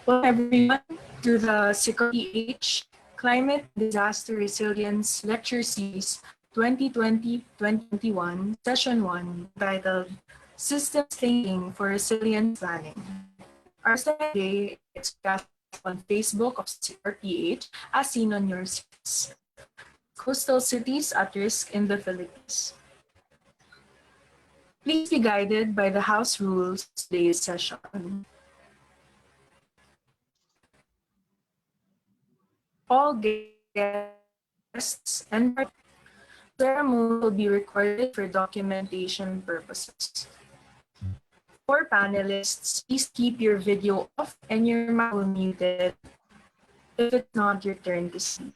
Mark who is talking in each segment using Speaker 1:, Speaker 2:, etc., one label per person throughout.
Speaker 1: Welcome everyone to the CCARPH Climate Disaster Resilience Lecture Series 2020-2021, Session 1, titled Systems Thinking for Resilience Planning. Our session today is cast on Facebook of CCARPH as seen on your screens. Coastal Cities at Risk in the Philippines. Please be guided by the house rules of today's session. All guests and ceremony will be recorded for documentation purposes. For panelists, please keep your video off and your mic will muted if it's not your turn to speak.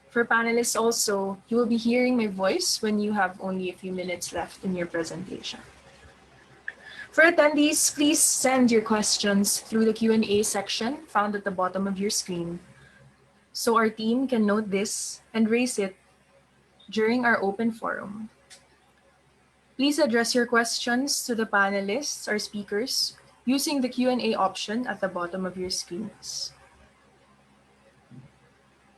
Speaker 1: For panelists also, you will be hearing my voice when you have only a few minutes left in your presentation. For attendees, please send your questions through the Q&A section found at the bottom of your screen, so our team can note this and raise it during our open forum. Please address your questions to the panelists or speakers using the Q&A option at the bottom of your screens.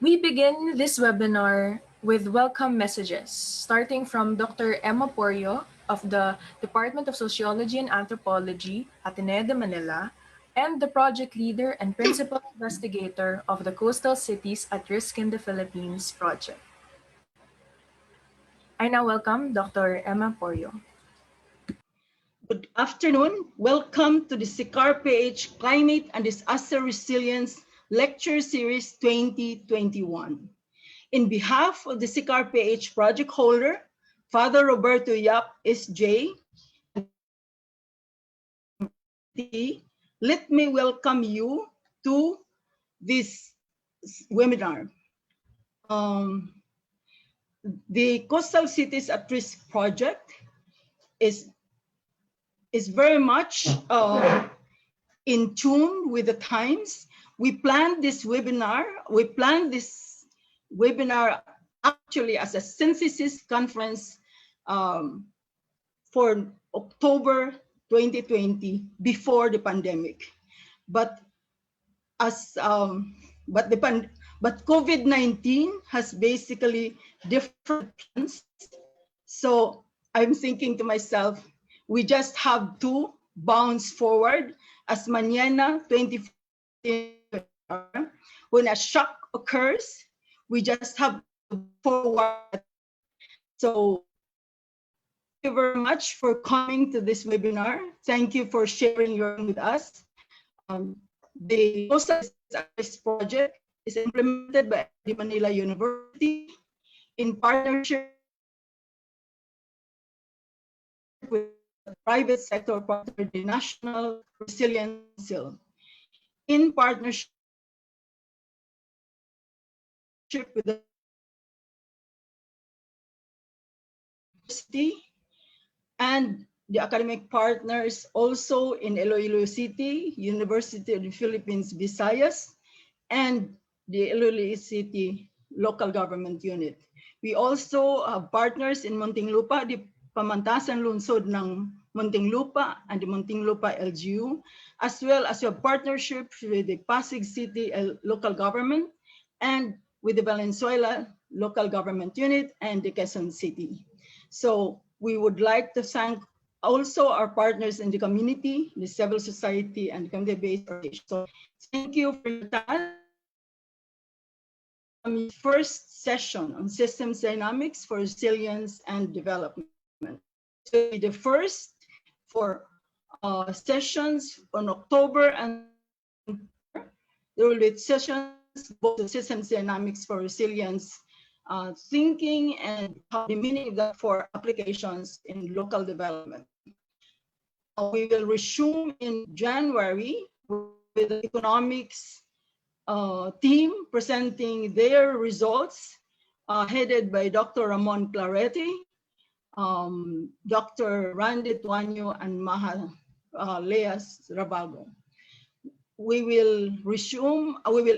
Speaker 1: We begin this webinar with welcome messages, starting from Dr. Emma Poryo of the Department of Sociology and Anthropology, Ateneo de Manila, and the project leader and principal investigator of the Coastal Cities at Risk in the Philippines project. I now welcome Dr. Emma Poryo.
Speaker 2: Good afternoon. Welcome to the CCARPH Climate and Disaster Resilience Lecture Series 2021. In behalf of the CCARPH project holder, Father Roberto Yap, SJ, let me welcome you to this webinar. The Coastal Cities at Risk project is very much in tune with the times. We planned this webinar actually as a synthesis conference for October 2020, before the pandemic. But COVID-19 has basically different plans. So I'm thinking to myself, we just have to bounce forward as mañana 2040, when a shock occurs, we just have to forward. So thank you very much for coming to this webinar. Thank you for sharing your with us. The Coastal Cities project is implemented by Manila University in partnership with the private sector partner, the National Resilience Council, in partnership with the university and the academic partners also in Iloilo City, University of the Philippines, Visayas, and the Iloilo City local government unit. We also have partners in Muntinlupa, the Pamantasan Lungsod ng Muntinlupa and the Muntinlupa LGU, as well as your partnership with the Pasig City local government and with the Valenzuela local government unit and the Quezon City. So we would like to thank also our partners in the community, the civil society and community-based organizations. So thank you for your time. First session on systems dynamics for resilience and development. So the first for sessions on October, and there will be sessions both systems dynamics for resilience thinking and the meaning of that for applications in local development. We will resume in January with the economics team presenting their results, headed by Dr. Ramon Claretti, Dr. Randy Tuanyo, and Maha Leas Rabago. We will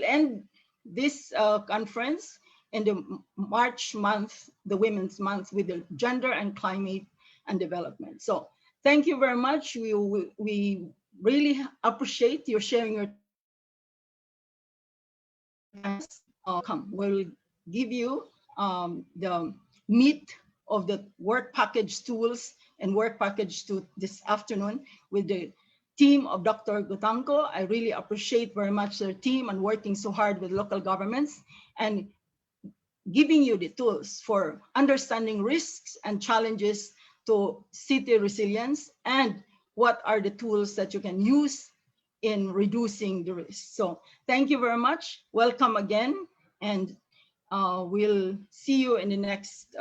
Speaker 2: end this conference in the March month, the Women's Month, with the gender and climate and development. So thank you very much. We really appreciate your sharing your We'll give you the meat of the work package tools and work package to this afternoon with the team of Dr. Gutanco. I really appreciate very much their team and working so hard with local governments and giving you the tools for understanding risks and challenges to city resilience and what are the tools that you can use in reducing the risk. So thank you very much. Welcome again. And we'll see you in the next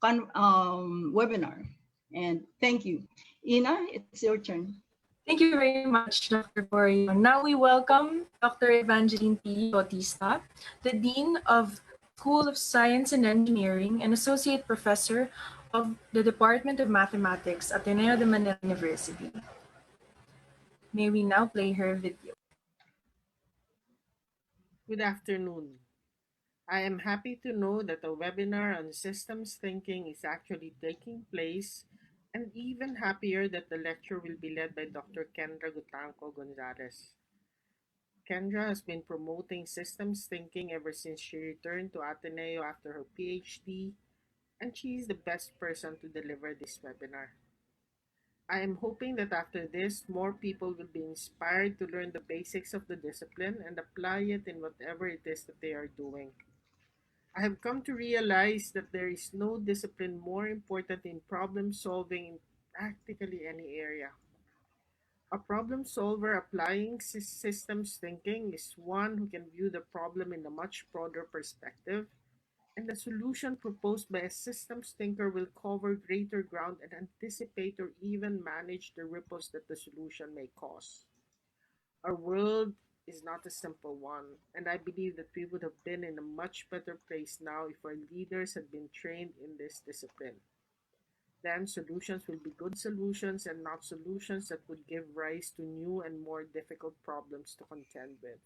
Speaker 2: webinar. And thank you. Ina, it's your turn.
Speaker 1: Thank you very much, Dr. Corio. Now we welcome Dr. Evangeline P. Bautista, the Dean of School of Science and Engineering and Associate Professor of the Department of Mathematics at Ateneo de Manila University. May we now play her video.
Speaker 3: Good afternoon. I am happy to know that a webinar on systems thinking is actually taking place, and even happier that the lecture will be led by Dr. Kendra Gutanco Gonzalez. Kendra has been promoting systems thinking ever since she returned to Ateneo after her PhD, and she is the best person to deliver this webinar. I am hoping that after this, more people will be inspired to learn the basics of the discipline and apply it in whatever it is that they are doing. I have come to realize that there is no discipline more important in problem solving in practically any area. A problem solver applying systems thinking is one who can view the problem in a much broader perspective, and the solution proposed by a systems thinker will cover greater ground and anticipate or even manage the ripples that the solution may cause. Our world is not a simple one, and I believe that we would have been in a much better place now if our leaders had been trained in this discipline. Then solutions will be good solutions and not solutions that would give rise to new and more difficult problems to contend with.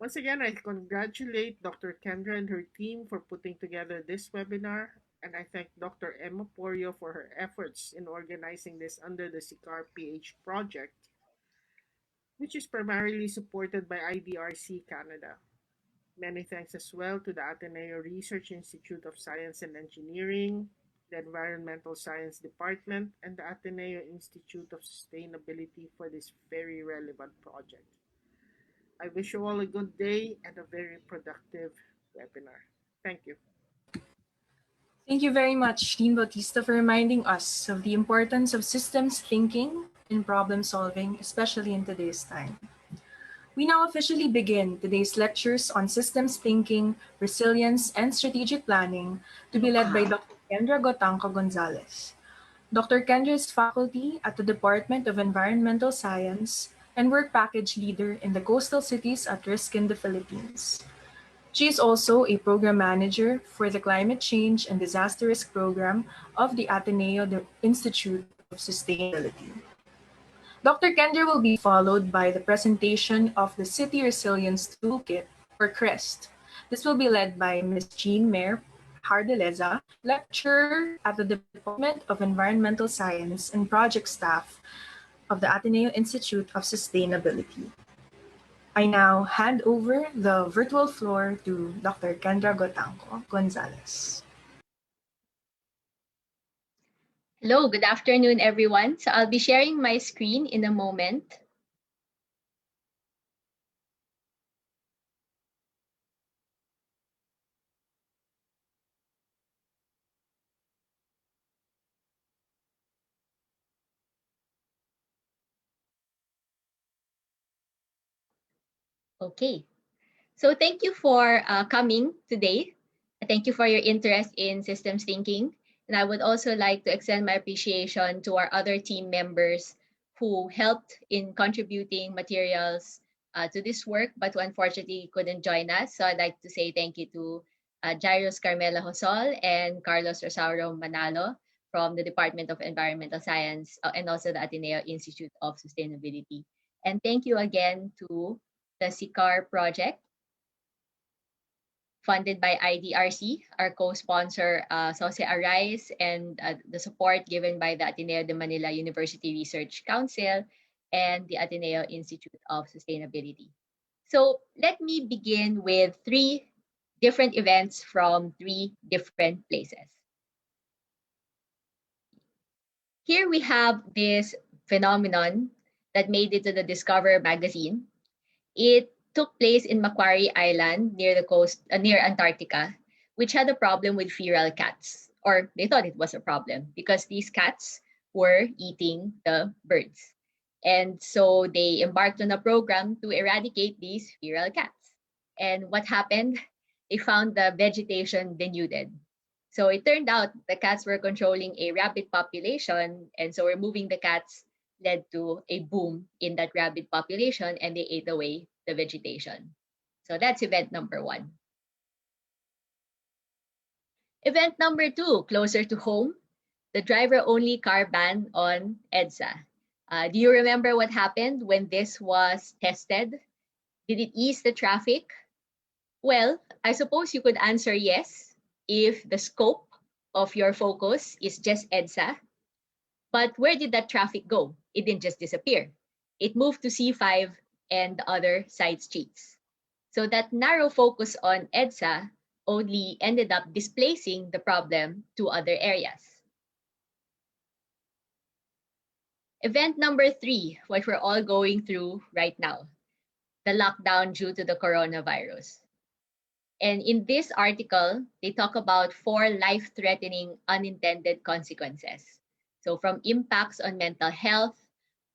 Speaker 3: Once again, I congratulate Dr. Kendra and her team for putting together this webinar, and I thank Dr. Emma Porio for her efforts in organizing this under the CCARPH project, which is primarily supported by IDRC Canada. Many thanks as well to the Ateneo Research Institute of Science and Engineering, the Environmental Science Department, and the Ateneo Institute of Sustainability for this very relevant project. I wish you all a good day and a very productive webinar. Thank you.
Speaker 1: Thank you very much, Dean Bautista, for reminding us of the importance of systems thinking in problem solving, especially in today's time. We now officially begin today's lectures on systems thinking, resilience, and strategic planning to be led by Dr. Kendra Gotanco Gonzalez. Dr. Kendra is faculty at the Department of Environmental Science and work package leader in the coastal cities at risk in the Philippines. She is also a program manager for the Climate Change and Disaster Risk Program of the Ateneo Institute of Sustainability. Dr. Kendra will be followed by the presentation of the City Resilience Toolkit, or CResT. This will be led by Ms. Jean Mayer Hardeleza, lecturer at the Department of Environmental Science and project staff of the Ateneo Institute of Sustainability. I now hand over the virtual floor to Dr. Kendra Gotanco Gonzalez.
Speaker 4: Hello, good afternoon, everyone. So I'll be sharing my screen in a moment. Okay, so thank you for coming today. Thank you for your interest in systems thinking. And I would also like to extend my appreciation to our other team members who helped in contributing materials to this work, but who unfortunately couldn't join us. So I'd like to say thank you to Jairus Carmela Hosol and Carlos Rosauro Manalo from the Department of Environmental Science and also the Ateneo Institute of Sustainability. And thank you again to the CCAR project, funded by IDRC, our co-sponsor, Soce Arise, and the support given by the Ateneo de Manila University Research Council and the Ateneo Institute of Sustainability. So let me begin with 3 different events from 3 different places. Here we have this phenomenon that made it to the Discover magazine. It took place in Macquarie Island near the coast, near Antarctica, which had a problem with feral cats, or they thought it was a problem because these cats were eating the birds. And so they embarked on a program to eradicate these feral cats. And what happened? They found the vegetation denuded. So it turned out the cats were controlling a rabbit population, and so removing the cats led to a boom in that rabbit population, and they ate away the vegetation. So that's event number 1. Event number 2, closer to home, the driver-only car ban on EDSA. Do you remember what happened when this was tested? Did it ease the traffic? Well, I suppose you could answer yes if the scope of your focus is just EDSA. But where did that traffic go? It didn't just disappear. It moved to C5 and the other side streets. So that narrow focus on EDSA only ended up displacing the problem to other areas. Event number 3, what we're all going through right now, the lockdown due to the coronavirus. And in this article, they talk about 4 life-threatening unintended consequences. So from impacts on mental health,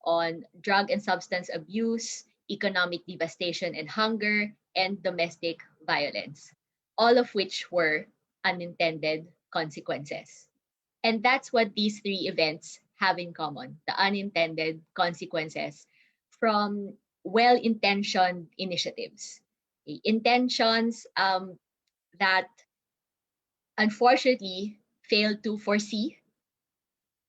Speaker 4: on drug and substance abuse, economic devastation and hunger, and domestic violence, all of which were unintended consequences. And that's what these 3 events have in common, the unintended consequences from well-intentioned initiatives. The intentions that unfortunately failed to foresee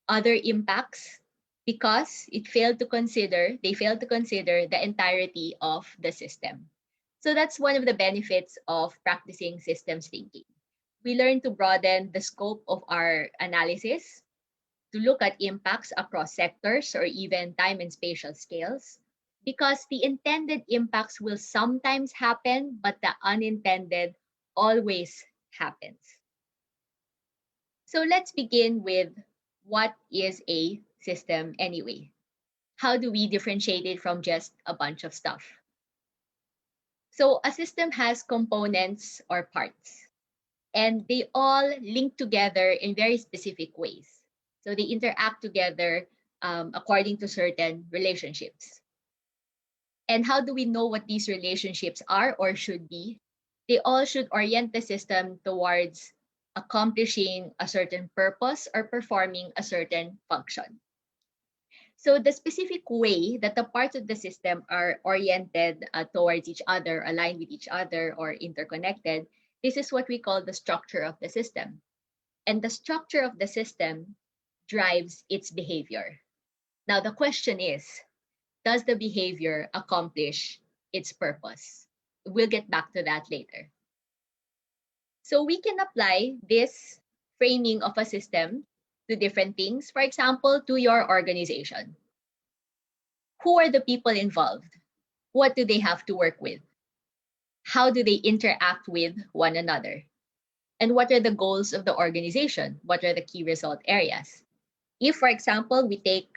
Speaker 4: other impacts because they failed to consider the entirety of the system. So that's one of the benefits of practicing systems thinking. We learn to broaden the scope of our analysis, to look at impacts across sectors or even time and spatial scales, because the intended impacts will sometimes happen, but the unintended always happens. So let's begin with what is a system anyway? How do we differentiate it from just a bunch of stuff? So a system has components or parts, and they all link together in very specific ways. So they interact together according to certain relationships. And how do we know what these relationships are or should be? They all should orient the system towards accomplishing a certain purpose or performing a certain function. So the specific way that the parts of the system are oriented towards each other, aligned with each other, or interconnected, this is what we call the structure of the system. And the structure of the system drives its behavior. Now, the question is, does the behavior accomplish its purpose? We'll get back to that later. So we can apply this framing of a system to different things. For example, to your organization. Who are the people involved? What do they have to work with? How do they interact with one another? And what are the goals of the organization? What are the key result areas? If, for example, we take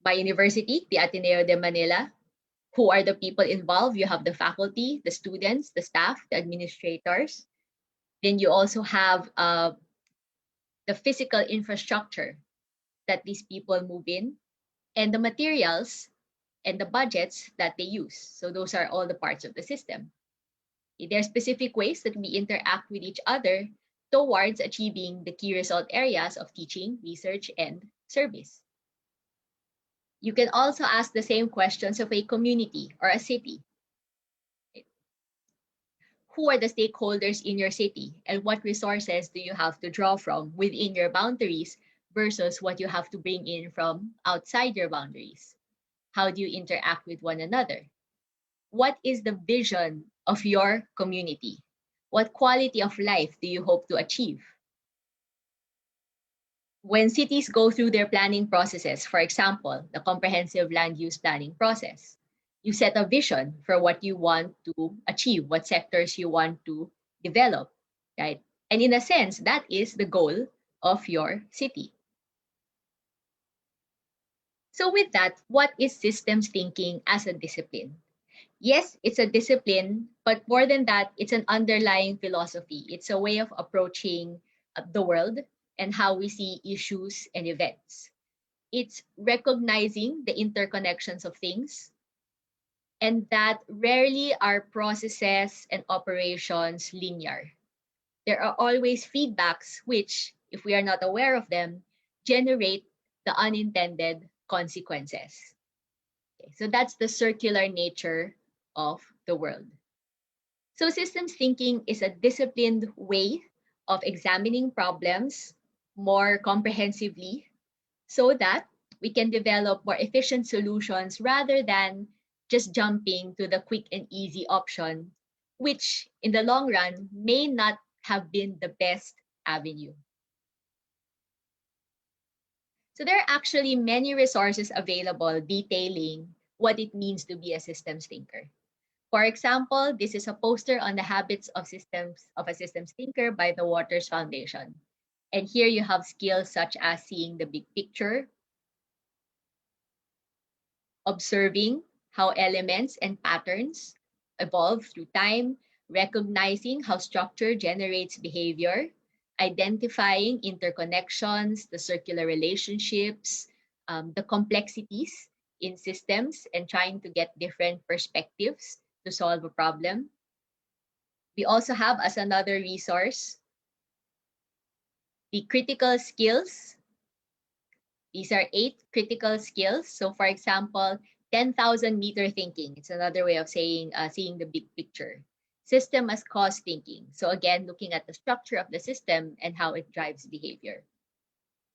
Speaker 4: my university, the Ateneo de Manila, who are the people involved? You have the faculty, the students, the staff, the administrators. Then you also have the physical infrastructure that these people move in, and the materials and the budgets that they use. So those are all the parts of the system. There are specific ways that we interact with each other towards achieving the key result areas of teaching, research, and service. You can also ask the same questions of a community or a city. Who are the stakeholders in your city, and what resources do you have to draw from within your boundaries versus what you have to bring in from outside your boundaries? How do you interact with one another? What is the vision of your community? What quality of life do you hope to achieve? When cities go through their planning processes, for example, the comprehensive land use planning process, You set a vision for what you want to achieve, what sectors you want to develop, right? And in a sense, that is the goal of your city. So with that, what is systems thinking as a discipline? Yes, it's a discipline, but more than that, it's an underlying philosophy. It's a way of approaching the world and how we see issues and events. It's recognizing the interconnections of things, and that rarely are processes and operations linear. There are always feedbacks which, if we are not aware of them, generate the unintended consequences. Okay, so that's the circular nature of the world. So systems thinking is a disciplined way of examining problems more comprehensively so that we can develop more efficient solutions rather than just jumping to the quick and easy option, which in the long run may not have been the best avenue. So there are actually many resources available detailing what it means to be a systems thinker. For example, this is a poster on the habits of a systems thinker by the Waters Foundation. And here you have skills such as seeing the big picture, observing how elements and patterns evolve through time, recognizing how structure generates behavior, identifying interconnections, the circular relationships, the complexities in systems, and trying to get different perspectives to solve a problem. We also have as another resource the critical skills. These are 8 critical skills. So for example, 10,000 meter thinking. It's another way of saying seeing the big picture. System as cause thinking. So again, looking at the structure of the system and how it drives behavior.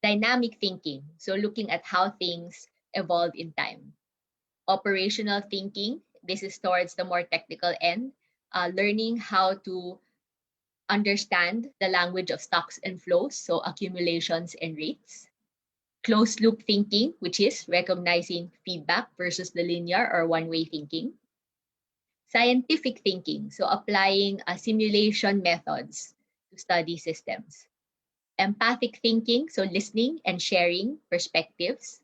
Speaker 4: Dynamic thinking. So looking at how things evolve in time. Operational thinking. This is towards the more technical end. Learning how to understand the language of stocks and flows, so accumulations and rates. Closed loop thinking, which is recognizing feedback versus the linear or one-way thinking. Scientific thinking, so applying simulation methods to study systems. Empathic thinking, so listening and sharing perspectives.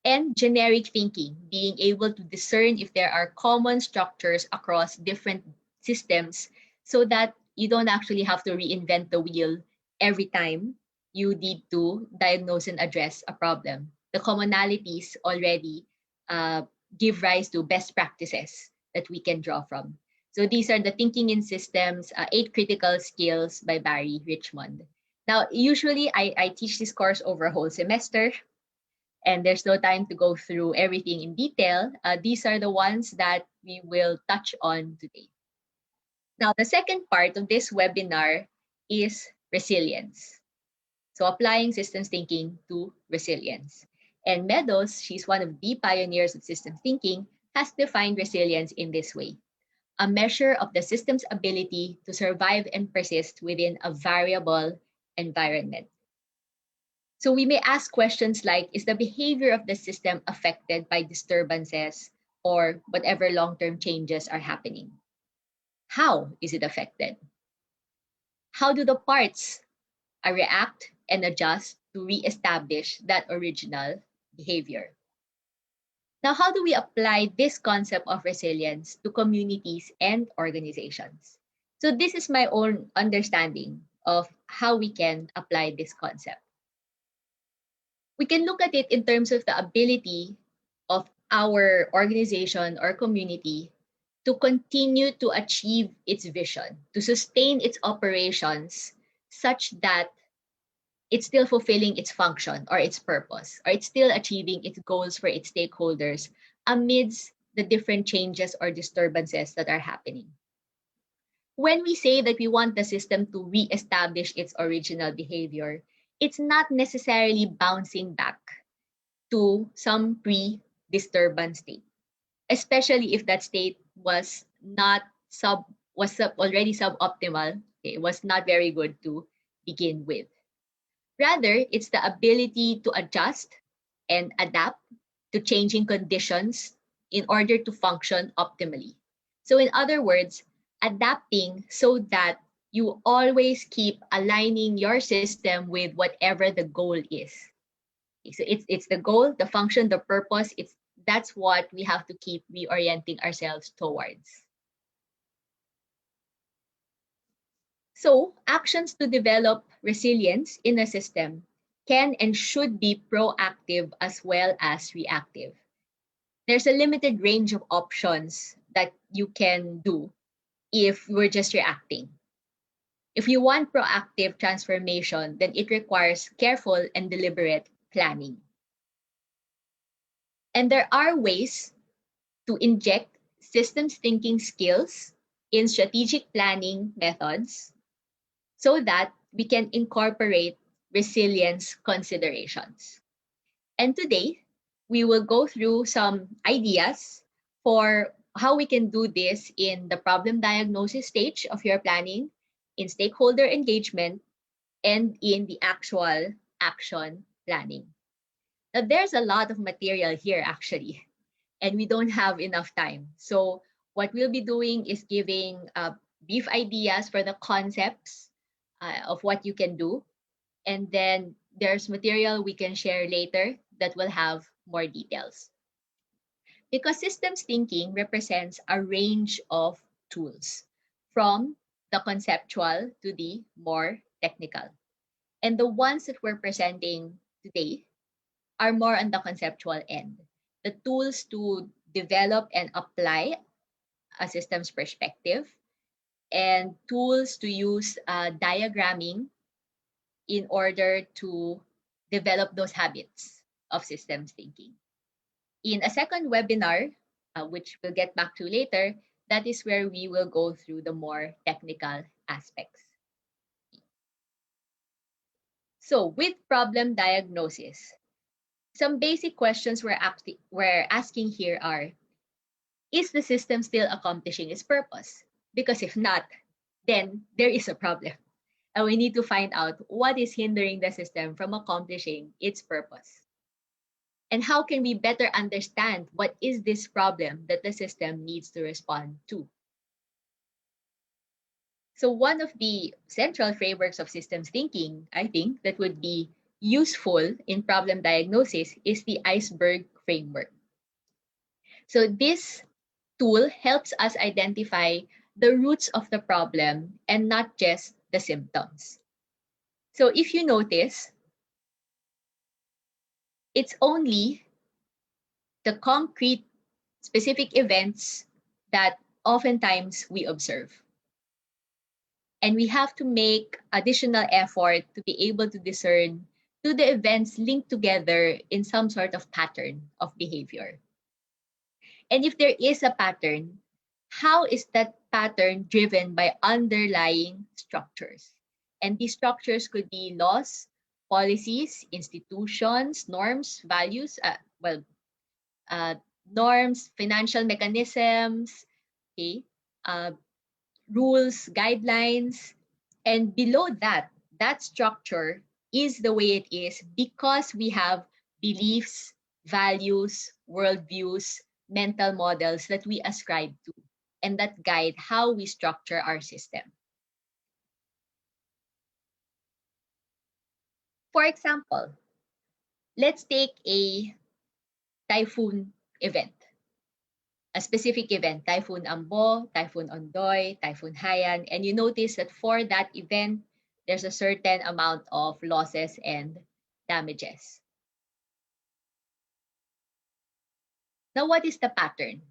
Speaker 4: And generic thinking, being able to discern if there are common structures across different systems so that you don't actually have to reinvent the wheel every time you need to diagnose and address a problem. The commonalities already give rise to best practices that we can draw from. So these are the Thinking in Systems, 8 Critical Skills by Barry Richmond. Now, usually I teach this course over a whole semester, and there's no time to go through everything in detail. These are the ones that we will touch on today. Now, the second part of this webinar is resilience. So applying systems thinking to resilience. And Meadows, she's one of the pioneers of systems thinking, has defined resilience in this way: a measure of the system's ability to survive and persist within a variable environment. So we may ask questions like, is the behavior of the system affected by disturbances or whatever long-term changes are happening? How is it affected? How do the parts react and adjust to reestablish that original behavior? Now, how do we apply this concept of resilience to communities and organizations? So this is my own understanding of how we can apply this concept. We can look at it in terms of the ability of our organization or community to continue to achieve its vision, to sustain its operations such that it's still fulfilling its function or its purpose, or it's still achieving its goals for its stakeholders amidst the different changes or disturbances that are happening. When we say that we want the system to reestablish its original behavior, it's not necessarily bouncing back to some pre-disturbance state, especially if that state was already suboptimal. Okay, it was not very good to begin with. Rather, it's the ability to adjust and adapt to changing conditions in order to function optimally. So in other words, adapting so that you always keep aligning your system with whatever the goal is. So it's the goal, the function, the purpose. That's what we have to keep reorienting ourselves towards. So actions to develop resilience in a system can and should be proactive as well as reactive. There's a limited range of options that you can do if we're just reacting. If you want proactive transformation, then it requires careful and deliberate planning. And there are ways to inject systems thinking skills in strategic planning methods so that we can incorporate resilience considerations. And today, we will go through some ideas for how we can do this in the problem diagnosis stage of your planning, in stakeholder engagement, and in the actual action planning. Now, there's a lot of material here actually, and we don't have enough time. So what we'll be doing is giving brief ideas for the concepts of what you can do. And then there's material we can share later that will have more details. Because systems thinking represents a range of tools, from the conceptual to the more technical. And the ones that we're presenting today are more on the conceptual end. The tools to develop and apply a systems perspective, and tools to use diagramming in order to develop those habits of systems thinking. In a second webinar, which we'll get back to later, that is where we will go through the more technical aspects. So with problem diagnosis, some basic questions we're asking here are, is the system still accomplishing its purpose? Because if not, then there is a problem. And we need to find out what is hindering the system from accomplishing its purpose. And how can we better understand what is this problem that the system needs to respond to? So one of the central frameworks of systems thinking, I think, that would be useful in problem diagnosis is the Iceberg Framework. So this tool helps us identify the roots of the problem and not just the symptoms. So if you notice, it's only the concrete specific events that oftentimes we observe. And we have to make additional effort to be able to discern, do the events linked together in some sort of pattern of behavior? And if there is a pattern, how is that pattern driven by underlying structures? And these structures could be laws, policies, institutions, norms, values, norms, financial mechanisms, okay, rules, guidelines, and below that, that structure is the way it is because we have beliefs, values, worldviews, mental models that we ascribe to and that guide how we structure our system. For example, let's take a typhoon event. A specific event, Typhoon Ambo, Typhoon Ondoy, Typhoon Haiyan, and you notice that for that event, there's a certain amount of losses and damages. Now, what is the pattern?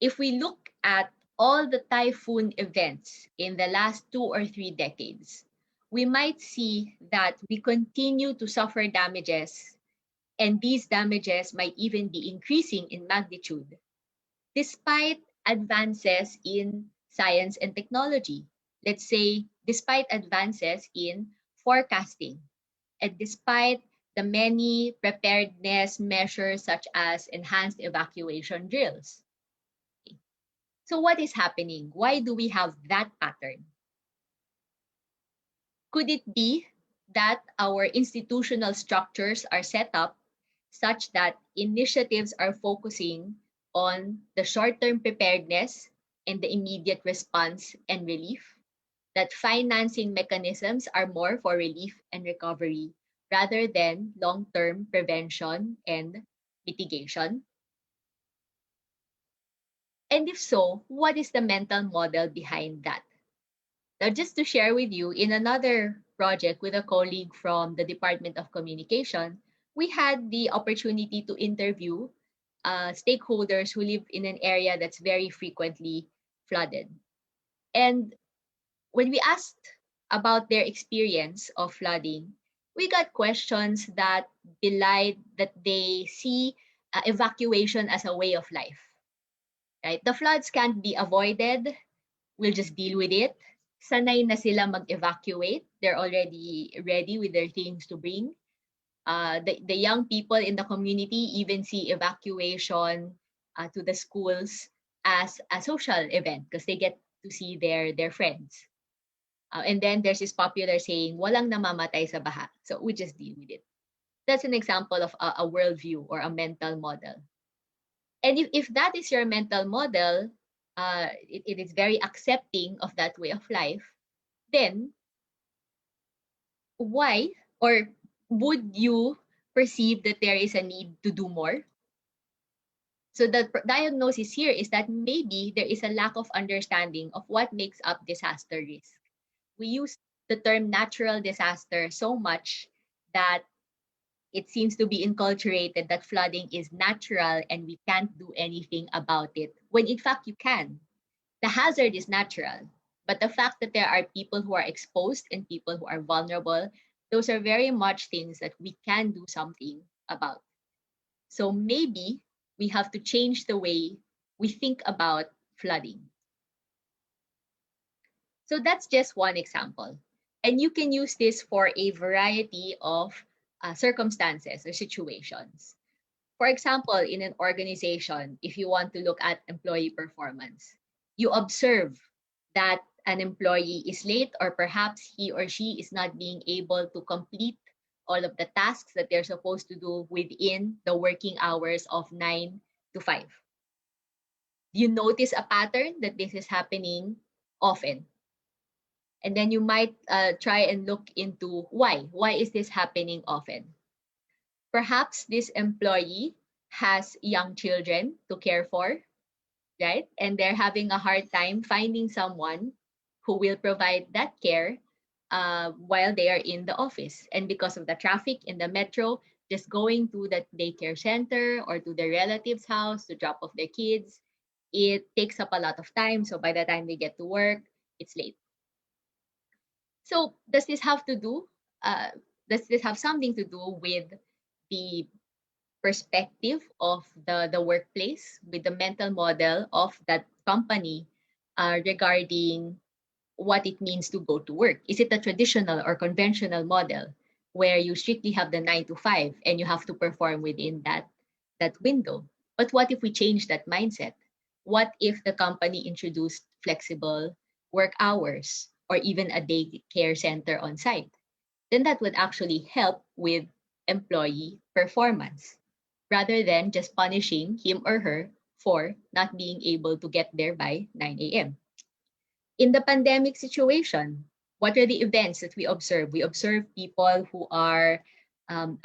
Speaker 4: If we look at all the typhoon events in the last 2 or 3 decades, we might see that we continue to suffer damages, and these damages might even be increasing in magnitude, despite advances in science and technology. Let's say, despite advances in forecasting, and despite the many preparedness measures such as enhanced evacuation drills. So what is happening? Why do we have that pattern? Could it be that our institutional structures are set up such that initiatives are focusing on the short-term preparedness and the immediate response and relief, that financing mechanisms are more for relief and recovery rather than long-term prevention and mitigation? And if so, what is the mental model behind that? Now, just to share with you, in another project with a colleague from the Department of Communication, we had the opportunity to interview stakeholders who live in an area that's very frequently flooded. And when we asked about their experience of flooding, we got questions that belied that they see evacuation as a way of life. Right? The floods can't be avoided. We'll just deal with it. Sanay na sila mag-evacuate. They're already ready with their things to bring. The young people in the community even see evacuation to the schools as a social event because they get to see their friends. And then there's this popular saying, walang namamatay sa baha. So we just deal with it. That's an example of a worldview or a mental model. And if that is your mental model, it is very accepting of that way of life, then why or would you perceive that there is a need to do more? So the diagnosis here is that maybe there is a lack of understanding of what makes up disaster risk. We use the term natural disaster so much that it seems to be inculturated that flooding is natural and we can't do anything about it, when in fact you can. The hazard is natural, but the fact that there are people who are exposed and people who are vulnerable, those are very much things that we can do something about. So maybe we have to change the way we think about flooding. So that's just one example. And you can use this for a variety of circumstances or situations. For example, in an organization, if you want to look at employee performance, you observe that an employee is late or perhaps he or she is not being able to complete all of the tasks that they're supposed to do within the working hours of 9 to 5. You notice a pattern that this is happening often. And then you might try and look into why. Why is this happening often? Perhaps this employee has young children to care for, right? And they're having a hard time finding someone who will provide that care while they are in the office. And because of the traffic in the metro, just going to the daycare center or to their relative's house to drop off their kids, it takes up a lot of time. So by the time they get to work, it's late. So does this have something to do with the perspective of the workplace, with the mental model of that company regarding what it means to go to work? Is it a traditional or conventional model where you strictly have the 9 to 5 and you have to perform within that window? But what if we change that mindset? What if the company introduced flexible work hours or even a daycare center on site? Then that would actually help with employee performance rather than just punishing him or her for not being able to get there by 9 a.m. In the pandemic situation, what are the events that we observe? We observe people who are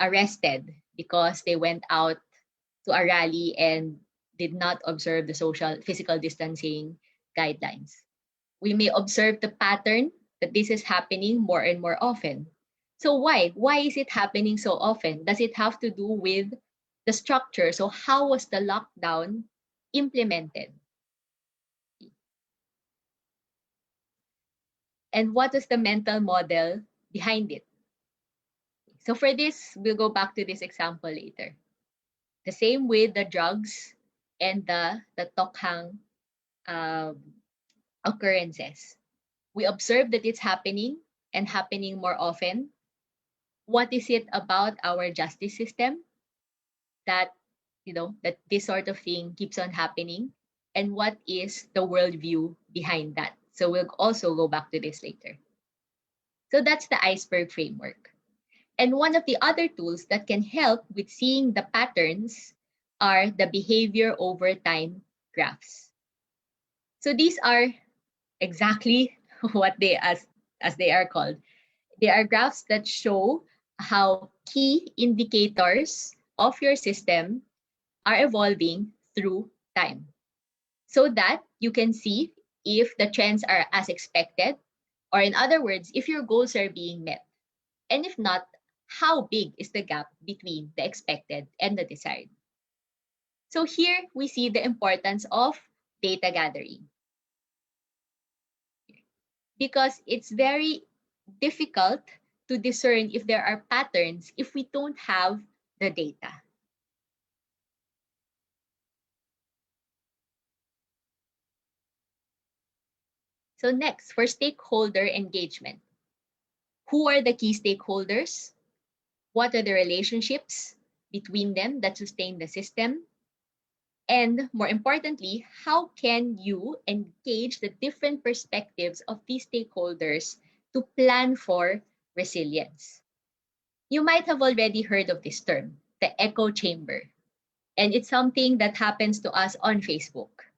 Speaker 4: arrested because they went out to a rally and did not observe the physical distancing guidelines. We may observe the pattern that this is happening more and more often. So why? Why is it happening so often? Does it have to do with the structure? So how was the lockdown implemented? And what is the mental model behind it? So for this, we'll go back to this example later. The same with the drugs and the tokhang occurrences. We observe that it's happening and happening more often. What is it about our justice system that that this sort of thing keeps on happening? And what is the worldview behind that? So we'll also go back to this later. So that's the Iceberg Framework. And one of the other tools that can help with seeing the patterns are the behavior over time graphs. So these are exactly what they as they are called. They are graphs that show how key indicators of your system are evolving through time, so that you can see if the trends are as expected, or in other words, if your goals are being met. And if not, how big is the gap between the expected and the desired? So here we see the importance of data gathering, because it's very difficult to discern if there are patterns if we don't have the data. So next, for stakeholder engagement. Who are the key stakeholders? What are the relationships between them that sustain the system? And more importantly, how can you engage the different perspectives of these stakeholders to plan for resilience? You might have already heard of this term, the echo chamber. And it's something that happens to us on Facebook.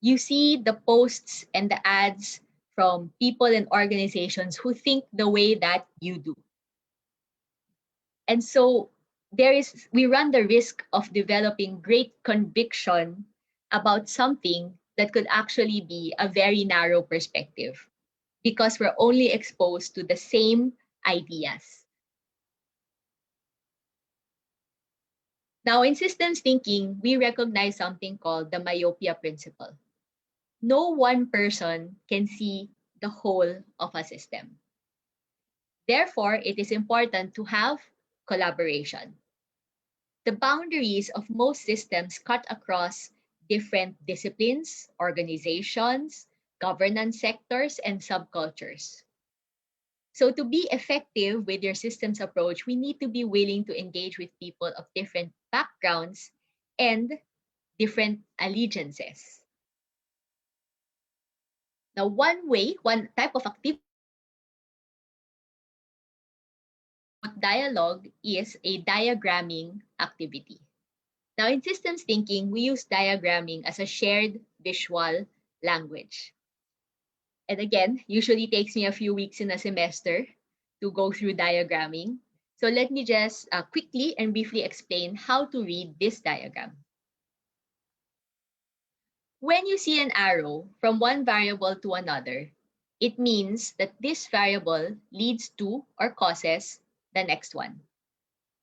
Speaker 4: You see the posts and the ads from people and organizations who think the way that you do. And so we run the risk of developing great conviction about something that could actually be a very narrow perspective, because we're only exposed to the same ideas. Now, in systems thinking, we recognize something called the myopia principle. No one person can see the whole of a system. Therefore, it is important to have collaboration. The boundaries of most systems cut across different disciplines, organizations, governance sectors, and subcultures. So to be effective with your systems approach, we need to be willing to engage with people of different backgrounds and different allegiances. Now, one type of activity dialogue is a diagramming activity. Now, in systems thinking, we use diagramming as a shared visual language. And again, usually takes me a few weeks in a semester to go through diagramming. So let me just quickly and briefly explain how to read this diagram. When you see an arrow from one variable to another, it means that this variable leads to or causes the next one.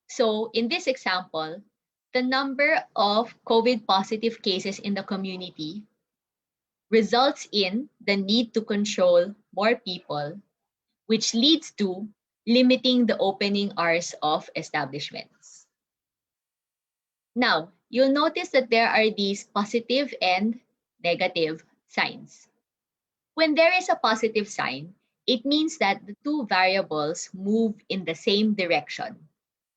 Speaker 4: So in this example, the number of COVID positive cases in the community results in the need to control more people, which leads to limiting the opening hours of establishments. Now, you'll notice that there are these positive and negative signs. When there is a positive sign, it means that the two variables move in the same direction.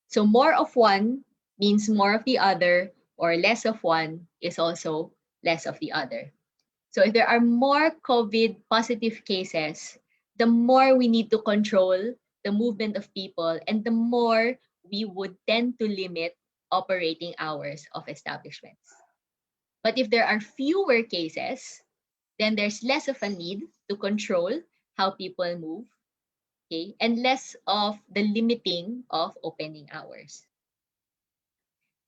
Speaker 4: So more of one means more of the other, or less of one is also less of the other. So if there are more COVID positive cases, the more we need to control the movement of people, and the more we would tend to limit operating hours of establishments. But if there are fewer cases, then there's less of a need to control how people move, okay, and less of the limiting of opening hours.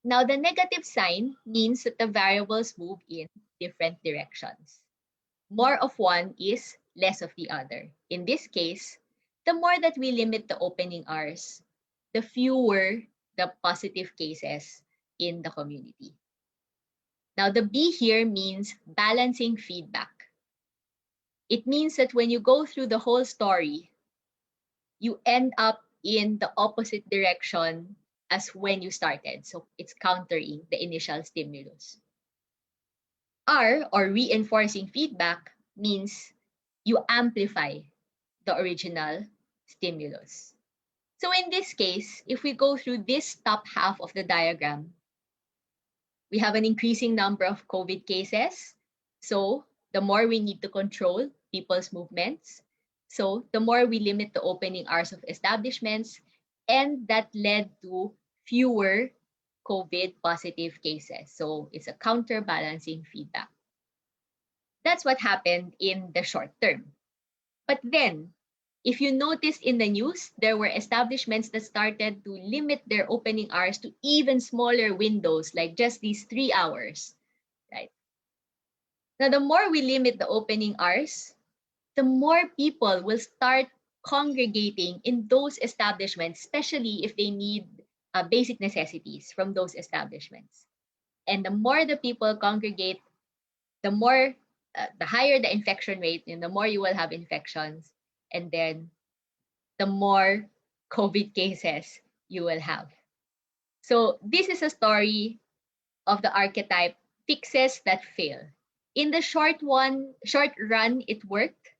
Speaker 4: Now, the negative sign means that the variables move in different directions. More of one is less of the other. In this case, the more that we limit the opening hours, the fewer the positive cases in the community. Now, the B here means balancing feedback. It means that when you go through the whole story, you end up in the opposite direction as when you started. So it's countering the initial stimulus. R, or reinforcing feedback, means you amplify the original stimulus. So in this case, if we go through this top half of the diagram, we have an increasing number of COVID cases. So the more we need to control people's movements, so the more we limit the opening hours of establishments, and that led to fewer COVID positive cases. So it's a counterbalancing feedback. That's what happened in the short term. But then, if you noticed in the news, there were establishments that started to limit their opening hours to even smaller windows, like just these 3 hours, right? Now, the more we limit the opening hours, the more people will start congregating in those establishments, especially if they need basic necessities from those establishments. And the more the people congregate, the more, the higher the infection rate, and the more you will have infections, and then the more COVID cases you will have. So this is a story of the archetype fixes that fail. In the short run, it worked,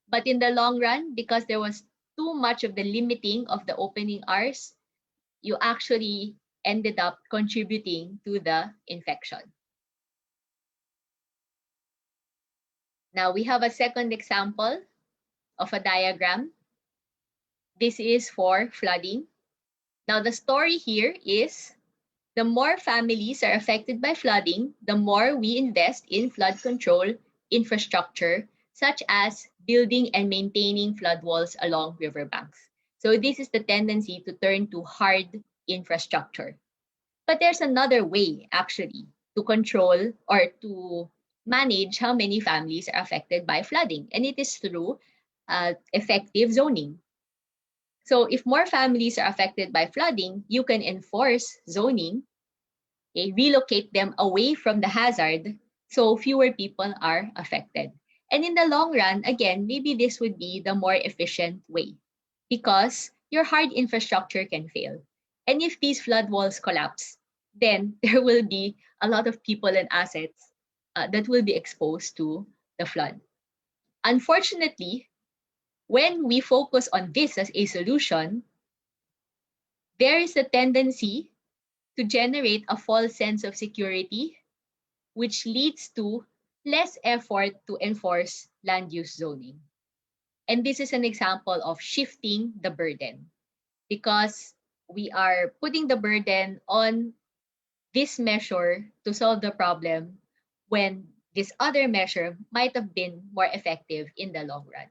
Speaker 4: but in the long run, because there was too much of the limiting of the opening hours, you actually ended up contributing to the infection. Now we have a second example of a diagram. This is for flooding. Now the story here is the more families are affected by flooding, the more we invest in flood control infrastructure, such as building and maintaining flood walls along riverbanks. So this is the tendency to turn to hard infrastructure. But there's another way, actually, to control or to manage how many families are affected by flooding, and it is through effective zoning. So if more families are affected by flooding, you can enforce zoning, relocate them away from the hazard, so fewer people are affected. And in the long run, again, maybe this would be the more efficient way, because your hard infrastructure can fail. And if these flood walls collapse, then there will be a lot of people and assets that will be exposed to the flood. Unfortunately, when we focus on this as a solution, there is a tendency to generate a false sense of security, which leads to less effort to enforce land use zoning. And this is an example of shifting the burden, because we are putting the burden on this measure to solve the problem when this other measure might have been more effective in the long run.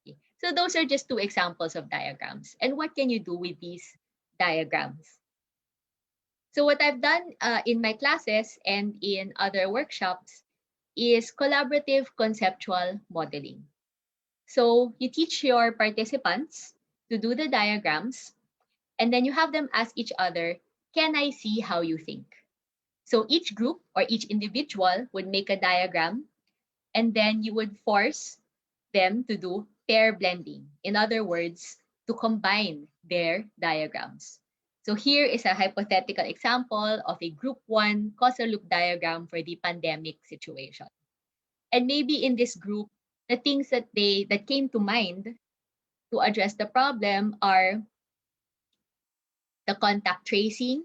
Speaker 4: Okay. So those are just two examples of diagrams. And what can you do with these diagrams? So what I've done in my classes and in other workshops is collaborative conceptual modeling. So you teach your participants to do the diagrams, and then you have them ask each other, can I see how you think? So each group or each individual would make a diagram, and then you would force them to do pair blending. In other words, to combine their diagrams. So here is a hypothetical example of a group 1 causal loop diagram for the pandemic situation. And maybe in this group, the things that came to mind to address the problem are the contact tracing,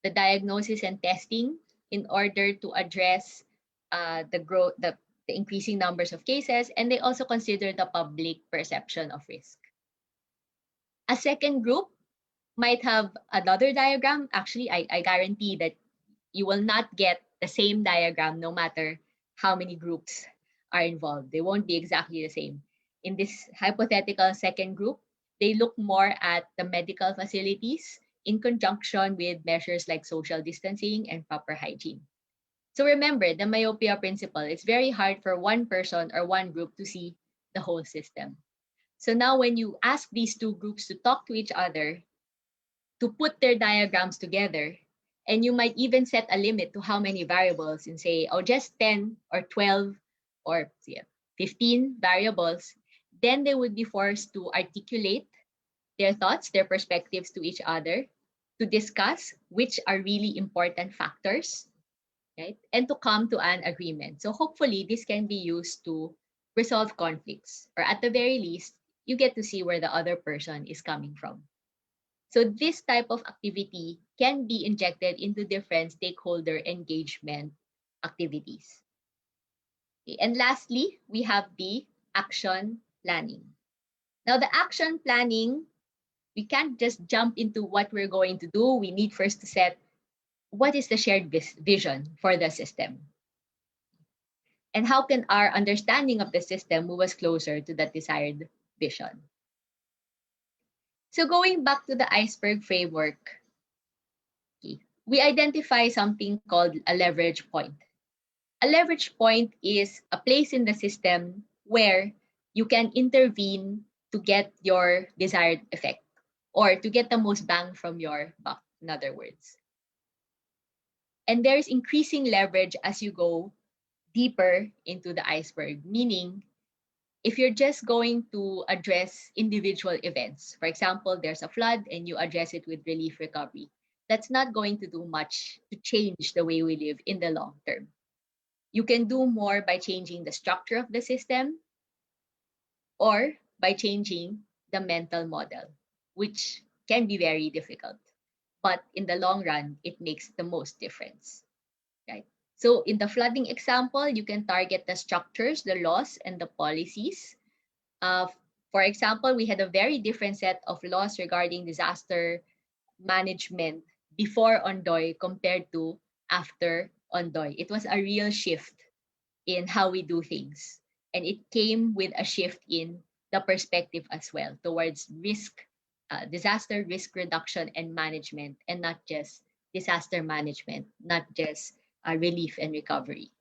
Speaker 4: the diagnosis and testing in order to address the increasing numbers of cases, and they also consider the public perception of risk. A second group might have another diagram. Actually, I guarantee that you will not get the same diagram no matter how many groups are involved. They won't be exactly the same. In this hypothetical second group, they look more at the medical facilities in conjunction with measures like social distancing and proper hygiene. So remember, the myopia principle, it's very hard for one person or one group to see the whole system. So now when you ask these two groups to talk to each other, to put their diagrams together, and you might even set a limit to how many variables and say, oh, just 10 or 12 or 15 variables, then they would be forced to articulate their thoughts, their perspectives to each other, to discuss which are really important factors, right? And to come to an agreement. So hopefully this can be used to resolve conflicts, or at the very least, you get to see where the other person is coming from. So this type of activity can be injected into different stakeholder engagement activities. Okay. And lastly, we have the action planning. Now the action planning we can't just jump into what we're going to do. We need first to set what is the shared vision for the system, and how can our understanding of the system move us closer to that desired vision. So going back to the Iceberg Framework, okay, we identify something called a leverage point. A leverage point is a place in the system where you can intervene to get your desired effect, or to get the most bang from your buck, in other words. And there's increasing leverage as you go deeper into the iceberg, meaning if you're just going to address individual events, for example, there's a flood and you address it with relief recovery, that's not going to do much to change the way we live in the long term. You can do more by changing the structure of the system or by changing the mental model, which can be very difficult. But in the long run, it makes the most difference, right? So in the flooding example, you can target the structures, the laws, and the policies. For example, we had a very different set of laws regarding disaster management before Ondoy compared to after Ondoy. It was a real shift in how we do things. And it came with a shift in the perspective as well towards risk, disaster risk reduction and management, and not just disaster management, not just relief and recovery.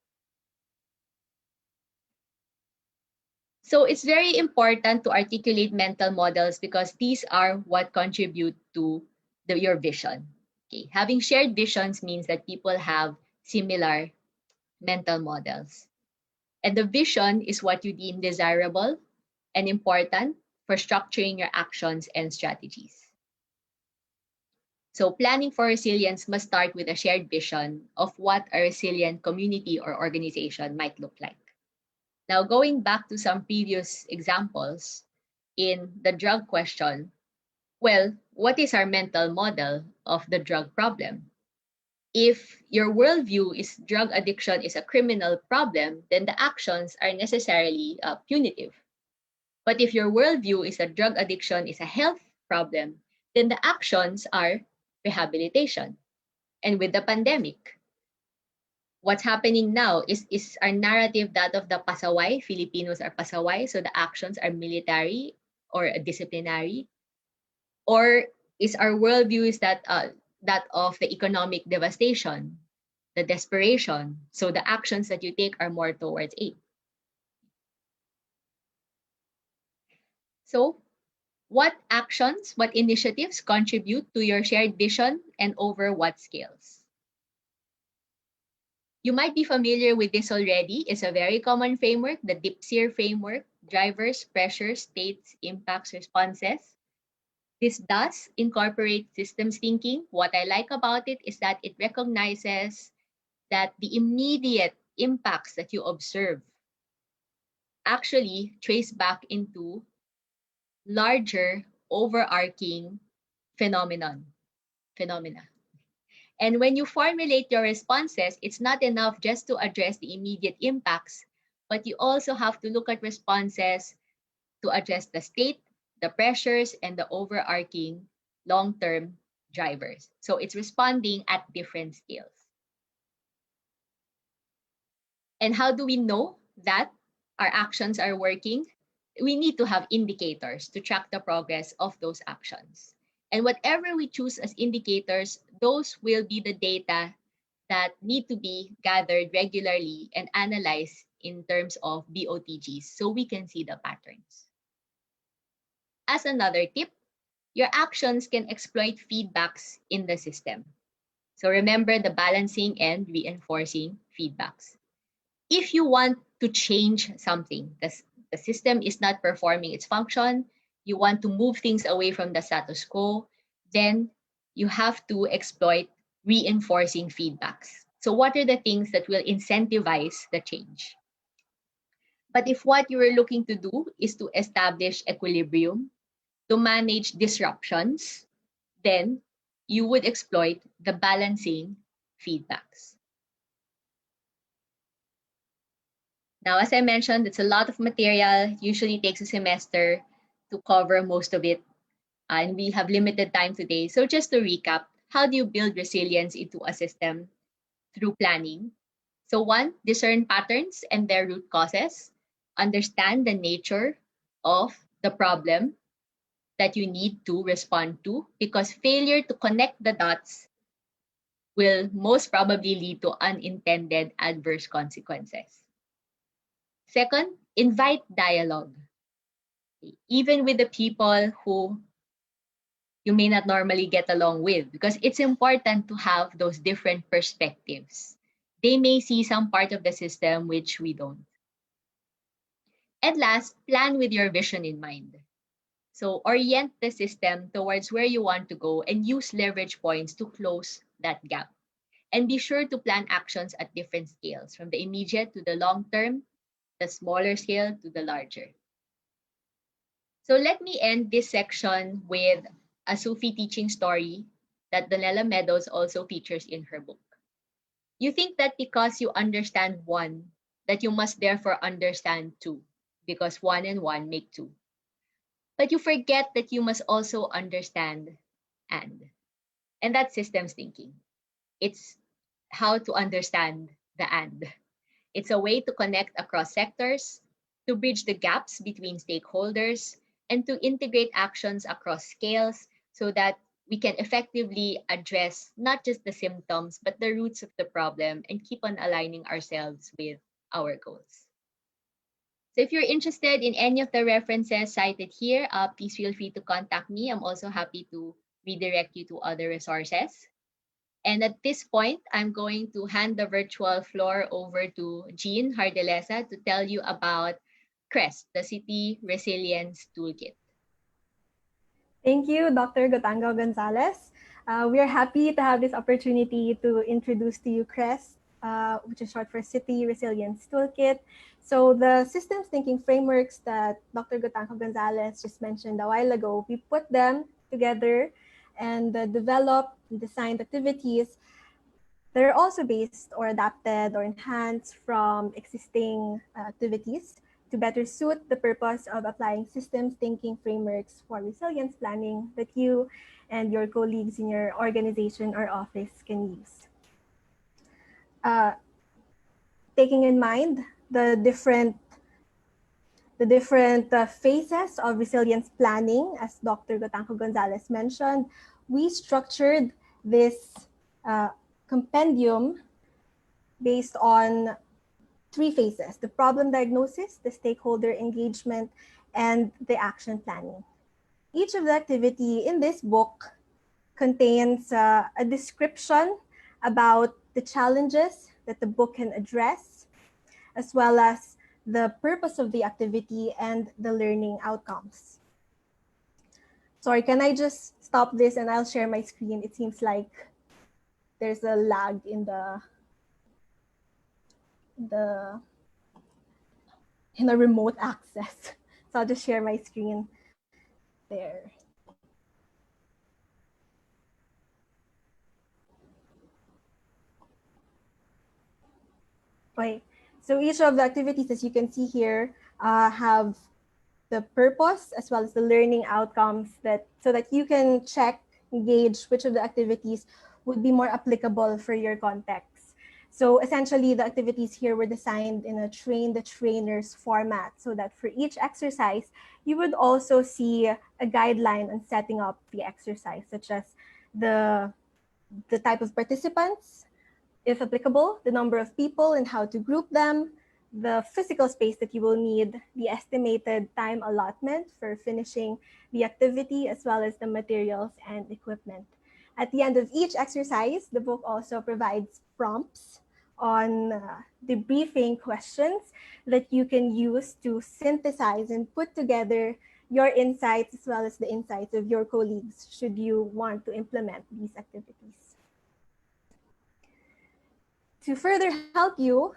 Speaker 4: So it's very important to articulate mental models because these are what contribute to your vision. Okay. Having shared visions means that people have similar mental models. And the vision is what you deem desirable and important for structuring your actions and strategies. So planning for resilience must start with a shared vision of what a resilient community or organization might look like. Now, going back to some previous examples in the drug question, well, what is our mental model of the drug problem? If your worldview is drug addiction is a criminal problem, then the actions are necessarily punitive. But if your worldview is that drug addiction is a health problem, then the actions are rehabilitation. And with the pandemic, what's happening now is our narrative that of the pasaway, Filipinos are pasaway, so the actions are military or disciplinary? Or is our worldview is that of the economic devastation, the desperation, so the actions that you take are more towards aid? So what actions, what initiatives contribute to your shared vision and over what scales? You might be familiar with this already. It's a very common framework, the DIPSIR framework, drivers, pressures, states, impacts, responses. This does incorporate systems thinking. What I like about it is that it recognizes that the immediate impacts that you observe actually trace back into larger overarching phenomena. And when you formulate your responses, it's not enough just to address the immediate impacts, but you also have to look at responses to address the state, the pressures, and the overarching long-term drivers. So it's responding at different scales. And how do we know that our actions are working? We need to have indicators to track the progress of those actions. And whatever we choose as indicators, those will be the data that need to be gathered regularly and analyzed in terms of BOTGs so we can see the patterns. As another tip, your actions can exploit feedbacks in the system. So remember the balancing and reinforcing feedbacks. If you want to change something, the system is not performing its function, you want to move things away from the status quo, then you have to exploit reinforcing feedbacks. So what are the things that will incentivize the change? But if what you are looking to do is to establish equilibrium, to manage disruptions, then you would exploit the balancing feedbacks. Now, as I mentioned, it's a lot of material, usually takes a semester to cover most of it. And we have limited time today. So just to recap, how do you build resilience into a system? Through planning. So one, discern patterns and their root causes. Understand the nature of the problem that you need to respond to, because failure to connect the dots will most probably lead to unintended adverse consequences. Second, invite dialogue. Even with the people who you may not normally get along with, because it's important to have those different perspectives. They may see some part of the system which we don't. And last, plan with your vision in mind. So orient the system towards where you want to go and use leverage points to close that gap. And be sure to plan actions at different scales, from the immediate to the long term, the smaller scale to the larger. So let me end this section with a Sufi teaching story that Donella Meadows also features in her book. You think that because you understand one, that you must therefore understand two, because one and one make two. But you forget that you must also understand and. And that's systems thinking. It's how to understand the and. It's a way to connect across sectors, to bridge the gaps between stakeholders, and to integrate actions across scales so that we can effectively address not just the symptoms, but the roots of the problem and keep on aligning ourselves with our goals. So if you're interested in any of the references cited here, please feel free to contact me. I'm also happy to redirect you to other resources. And at this point, I'm going to hand the virtual floor over to Jean Hardelesa to tell you about CResT, the City Resilience Toolkit.
Speaker 5: Thank you, Dr. Gotango Gonzalez. We are happy to have this opportunity to introduce to you CResT, which is short for City Resilience Toolkit. So the systems thinking frameworks that Dr. Gotango Gonzalez just mentioned a while ago, we put them together and develop and designed activities that are also based or adapted or enhanced from existing activities to better suit the purpose of applying systems thinking frameworks for resilience planning that you and your colleagues in your organization or office can use. Taking in mind the different phases of resilience planning, as Dr. Gotango Gonzalez mentioned, we structured this compendium based on 3 phases: the problem diagnosis, the stakeholder engagement, and the action planning. Each of the activity in this book contains a description about the challenges that the book can address, as well as the purpose of the activity and the learning outcomes. Sorry, can I just stop this and I'll share my screen? It seems like there's a lag in the remote access. So I'll just share my screen there. Okay, so each of the activities, as you can see here, have the purpose as well as the learning outcomes so that you can check, gauge which of the activities would be more applicable for your context. So essentially, the activities here were designed in a train the trainers format so that for each exercise, you would also see a guideline on setting up the exercise, such as the type of participants, if applicable, the number of people and how to group them, the physical space that you will need, the estimated time allotment for finishing the activity, as well as the materials and equipment. At the end of each exercise, the book also provides prompts on debriefing questions that you can use to synthesize and put together your insights as well as the insights of your colleagues should you want to implement these activities. To further help you,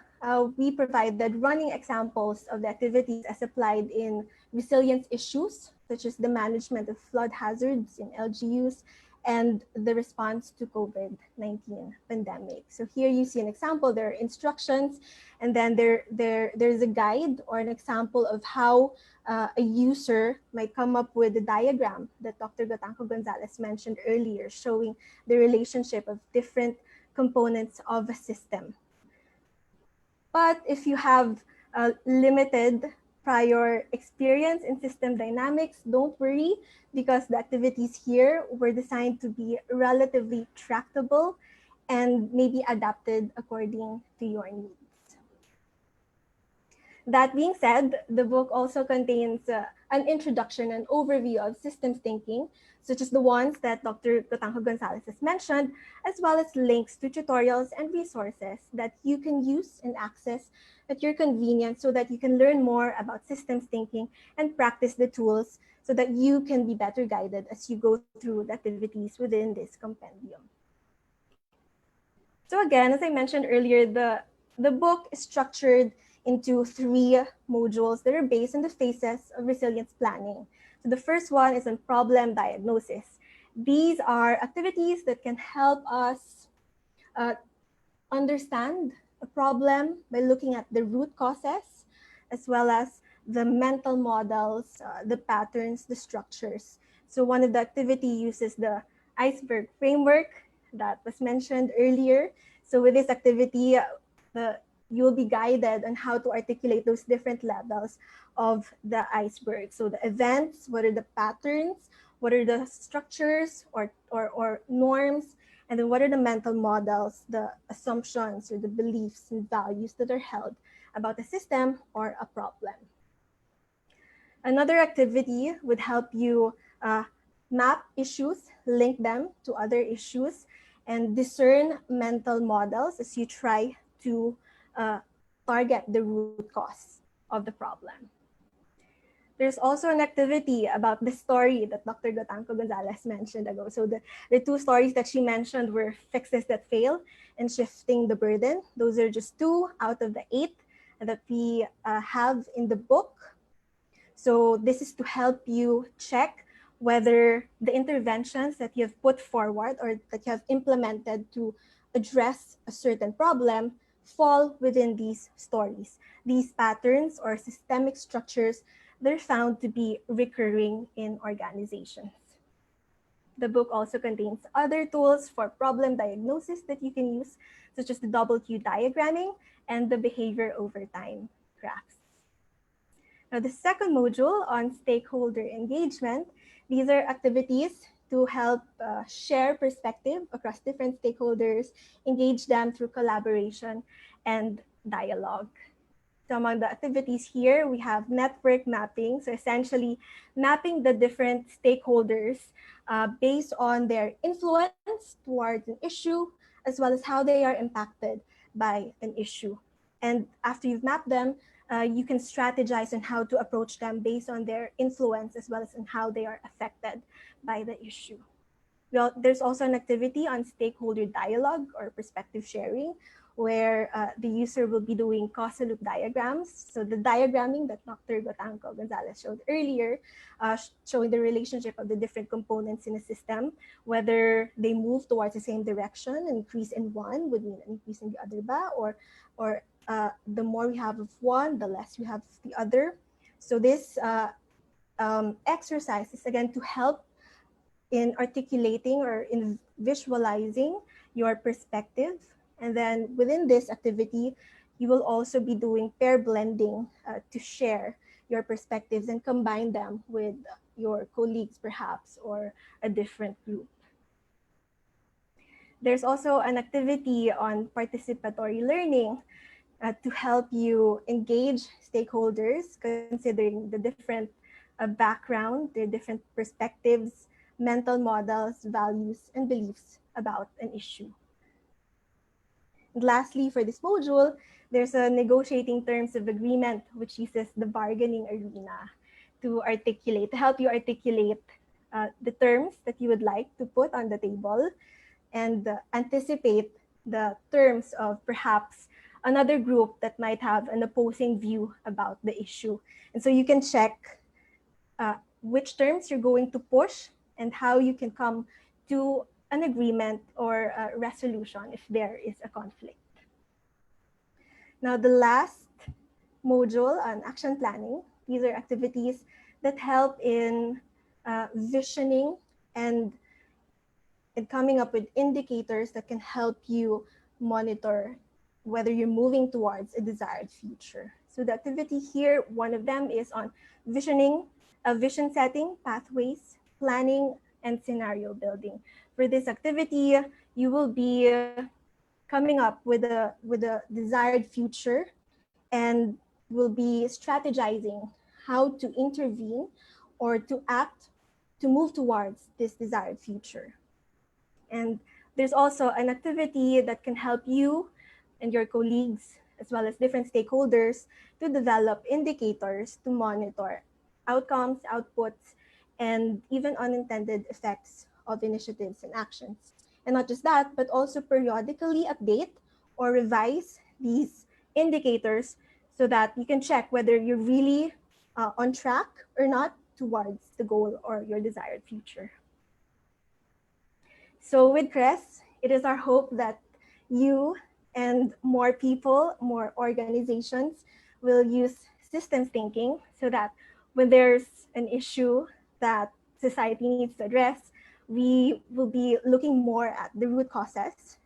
Speaker 5: we provided running examples of the activities as applied in resilience issues, such as the management of flood hazards in LGUs and the response to COVID-19 pandemic. So here you see an example, there are instructions, and then there's a guide or an example of how a user might come up with a diagram that Dr. Gotanco Gonzalez mentioned earlier, showing the relationship of different components of a system. But if you have limited prior experience in system dynamics, don't worry, because the activities here were designed to be relatively tractable and maybe adapted according to your needs. That being said, the book also contains an introduction and overview of systems thinking, such as the ones that Dr. Gotanco Gonzalez has mentioned, as well as links to tutorials and resources that you can use and access at your convenience so that you can learn more about systems thinking and practice the tools so that you can be better guided as you go through the activities within this compendium. So again, as I mentioned earlier, the book is structured into 3 modules that are based on the phases of resilience planning. So the first one is on problem diagnosis. These are activities that can help us understand a problem by looking at the root causes, as well as the mental models, the patterns, the structures. So one of the activity uses the Iceberg Framework that was mentioned earlier. So with this activity, you will be guided on how to articulate those different levels of the iceberg. So the events, what are the patterns, what are the structures or norms, and then what are the mental models, the assumptions or the beliefs and values that are held about a system or a problem. Another activity would help you map issues, link them to other issues, and discern mental models as you try to target the root cause of the problem. There's also an activity about the story that Dr. Gotanco Gonzalez mentioned ago. So the 2 stories that she mentioned were fixes that fail and shifting the burden. Those are just 2 out of the 8 that we have in the book. So this is to help you check whether the interventions that you have put forward or that you have implemented to address a certain problem fall within these stories, these patterns or systemic structures that are found to be recurring in organizations. The book also contains other tools for problem diagnosis that you can use, such as the double Q diagramming and the behavior over time graphs. Now, the second module on stakeholder engagement, these are activities to help share perspective across different stakeholders, engage them through collaboration and dialogue. So among the activities here, we have network mapping. So essentially mapping the different stakeholders based on their influence towards an issue, as well as how they are impacted by an issue. And after you've mapped them, you can strategize on how to approach them based on their influence, as well as on how they are affected by the issue. Well, there's also an activity on stakeholder dialogue or perspective sharing, where the user will be doing causal loop diagrams. So the diagramming that Dr. Gotanco Gonzalez showed earlier, showing the relationship of the different components in a system, whether they move towards the same direction, an increase in one would mean an increase in the other ba, or the more we have of one, the less we have of the other. So this exercise is again to help in articulating or in visualizing your perspective. And then within this activity, you will also be doing pair blending to share your perspectives and combine them with your colleagues perhaps, or a different group. There's also an activity on participatory learning to help you engage stakeholders, considering the different background, their different perspectives, mental models, values, and beliefs about an issue. And lastly, for this module, there's a negotiating terms of agreement, which uses the bargaining arena to help you articulate the terms that you would like to put on the table and anticipate the terms of perhaps another group that might have an opposing view about the issue. And so you can check which terms you're going to push and how you can come to an agreement or a resolution if there is a conflict. Now, the last module on action planning, these are activities that help in visioning and coming up with indicators that can help you monitor whether you're moving towards a desired future. So the activity here, one of them is on visioning, vision setting, pathways, planning, and scenario building. For this activity, you will be coming up with a desired future and will be strategizing how to intervene or to act to move towards this desired future. And there's also an activity that can help you and your colleagues, as well as different stakeholders, to develop indicators to monitor outcomes, outputs, and even unintended effects of initiatives and actions. And not just that, but also periodically update or revise these indicators so that you can check whether you're really on track or not towards the goal or your desired future. So with CResT, it is our hope that you and more people, more organizations will use systems thinking so that when there's an issue that society needs to address, we will be looking more at the root causes,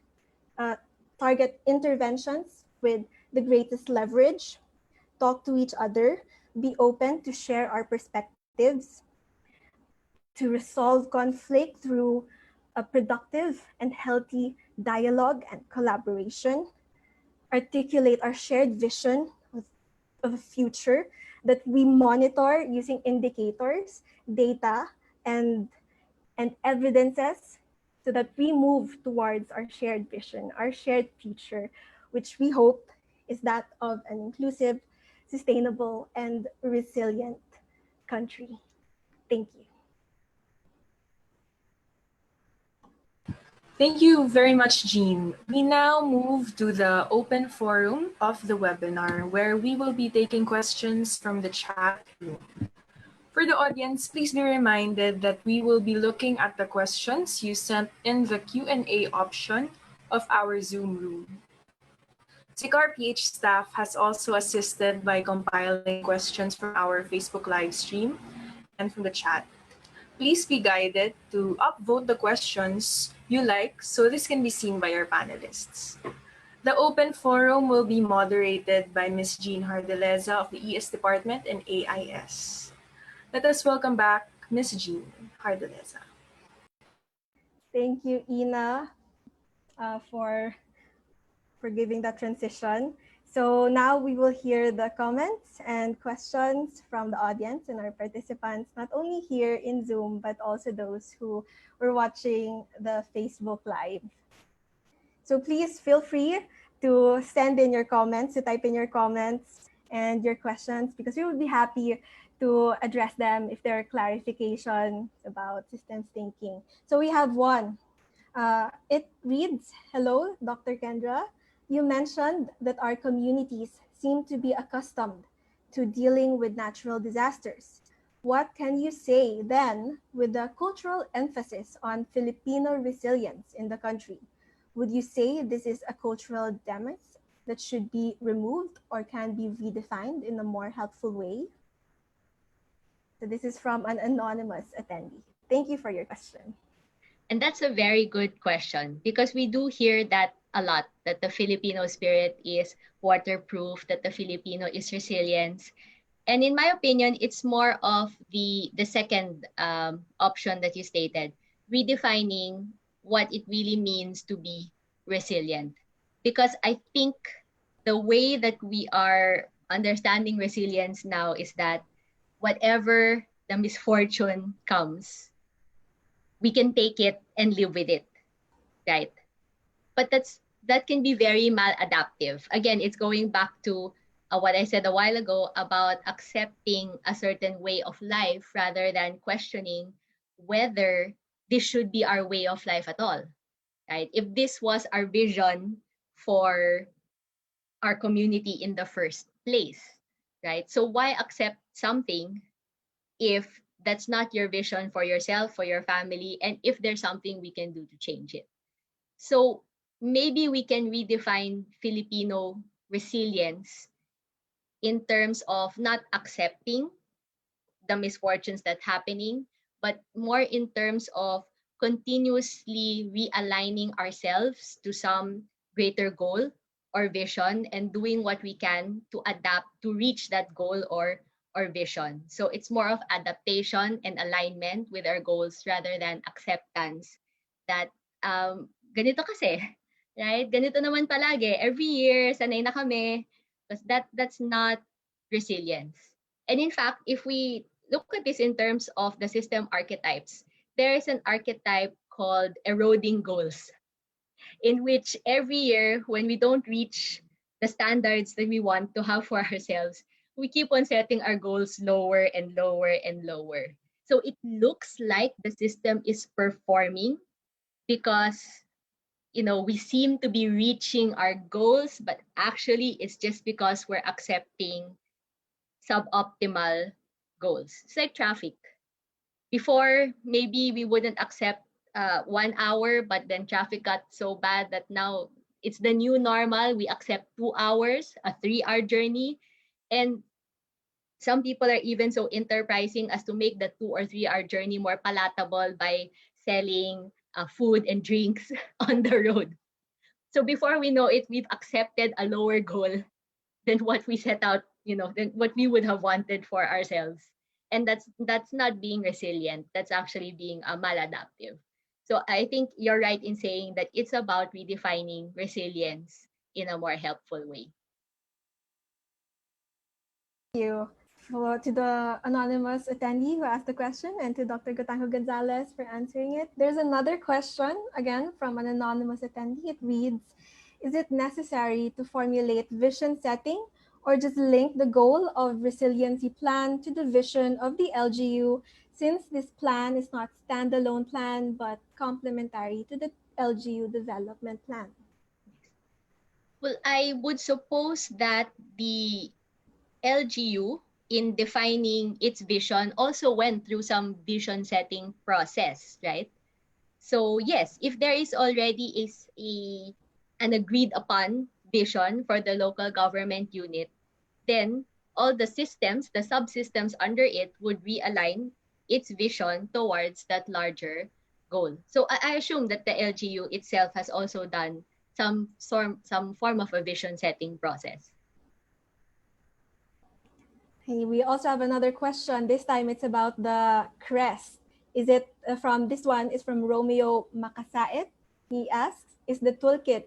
Speaker 5: target interventions with the greatest leverage, talk to each other, be open to share our perspectives, to resolve conflict through a productive and healthy dialogue and collaboration, articulate our shared vision of a future that we monitor using indicators, data, and evidences so that we move towards our shared vision, our shared future, which we hope is that of an inclusive, sustainable, and resilient country. Thank you.
Speaker 1: Thank you very much, Jean. We now move to the open forum of the webinar where we will be taking questions from the chat room. For the audience, please be reminded that we will be looking at the questions you sent in the Q&A option of our Zoom room. CCARPH staff has also assisted by compiling questions from our Facebook live stream and from the chat. Please be guided to upvote the questions you like so this can be seen by our panelists. The open forum will be moderated by Ms. Jean Hardeleza of the ES Department and AIS. Let us welcome back Ms. Jean Hardeleza.
Speaker 5: Thank you, Ina, for giving that transition. So now we will hear the comments and questions from the audience and our participants, not only here in Zoom, but also those who were watching the Facebook Live. So please feel free to send in your comments, to type in your comments and your questions, because we would be happy to address them if there are clarifications about systems thinking. So we have one. It reads, hello, Dr. Kendra. You mentioned that our communities seem to be accustomed to dealing with natural disasters. What can you say then with the cultural emphasis on Filipino resilience in the country? Would you say this is a cultural demise that should be removed or can be redefined in a more helpful way? So this is from an anonymous attendee. Thank you for your question.
Speaker 4: And that's a very good question because we do hear that a lot, that the Filipino spirit is waterproof, that the Filipino is resilience. And in my opinion, it's more of the second option that you stated, redefining what it really means to be resilient. Because I think the way that we are understanding resilience now is that whatever the misfortune comes, we can take it and live with it, right? But that can be very maladaptive. Again, it's going back to what I said a while ago about accepting a certain way of life rather than questioning whether this should be our way of life at all, right? If this was our vision for our community in the first place, right? So why accept something if that's not your vision for yourself, for your family, and if there's something we can do to change it. So maybe we can redefine Filipino resilience in terms of not accepting the misfortunes that happening, but more in terms of continuously realigning ourselves to some greater goal or vision and doing what we can to adapt to reach that goal or vision. So it's more of adaptation and alignment with our goals rather than acceptance that ganito kasi, right? Ganito naman palagi. Every year, sanay na kami. Because that's not resilience. And in fact, if we look at this in terms of the system archetypes, there is an archetype called eroding goals, in which every year, when we don't reach the standards that we want to have for ourselves, we keep on setting our goals lower and lower and lower. So it looks like the system is performing because we seem to be reaching our goals, but actually it's just because we're accepting suboptimal goals. It's like traffic. Before, maybe we wouldn't accept 1 hour, but then traffic got so bad that now it's the new normal. We accept 2 hours, a 3-hour journey. And some people are even so enterprising as to make the 2 or 3 hour journey more palatable by selling food and drinks on the road. So before we know it, we've accepted a lower goal than what we set out, than what we would have wanted for ourselves. And that's not being resilient. That's actually being maladaptive. So I think you're right in saying that it's about redefining resilience in a more helpful way.
Speaker 5: Thank you to the anonymous attendee who asked the question and to Dr. Gotango Gonzalez for answering it. There's another question, again, from an anonymous attendee. It reads, is it necessary to formulate vision setting or just link the goal of resiliency plan to the vision of the LGU, since this plan is not standalone plan but complementary to the LGU development plan?
Speaker 4: Well, I would suppose that the LGU, in defining its vision, also went through some vision setting process, right? So yes, if there is already an agreed upon vision for the local government unit, then all the systems, the subsystems under it would realign its vision towards that larger goal. So I assume that the LGU itself has also done some form of a vision setting process.
Speaker 5: Hey, we also have another question. This time it's about the CResT. Is it this one is from Romeo Makasait. He asks, is the toolkit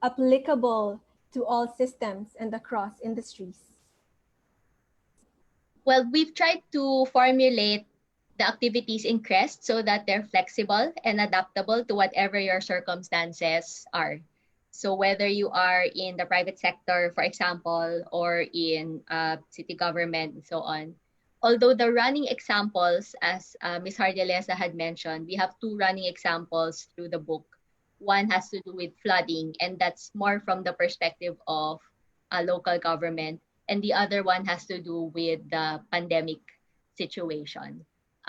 Speaker 5: applicable to all systems and across industries?
Speaker 4: Well, we've tried to formulate the activities in CResT so that they're flexible and adaptable to whatever your circumstances are. So whether you are in the private sector, for example, or in city government and so on. Although the running examples, as Ms. Hardelesa had mentioned, we have 2 running examples through the book. One has to do with flooding, and that's more from the perspective of local government. And the other one has to do with the pandemic situation.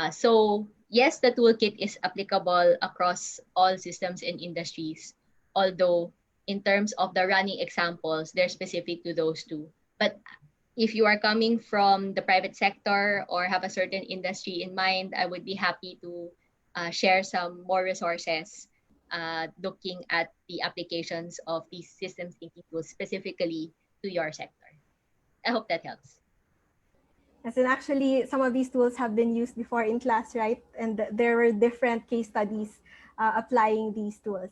Speaker 4: So yes, the toolkit is applicable across all systems and industries, although in terms of the running examples, they're specific to those 2. But if you are coming from the private sector or have a certain industry in mind, I would be happy to share some more resources looking at the applications of these systems thinking tools specifically to your sector. I hope that helps.
Speaker 5: Yes, and actually, some of these tools have been used before in class, right? And there were different case studies applying these tools.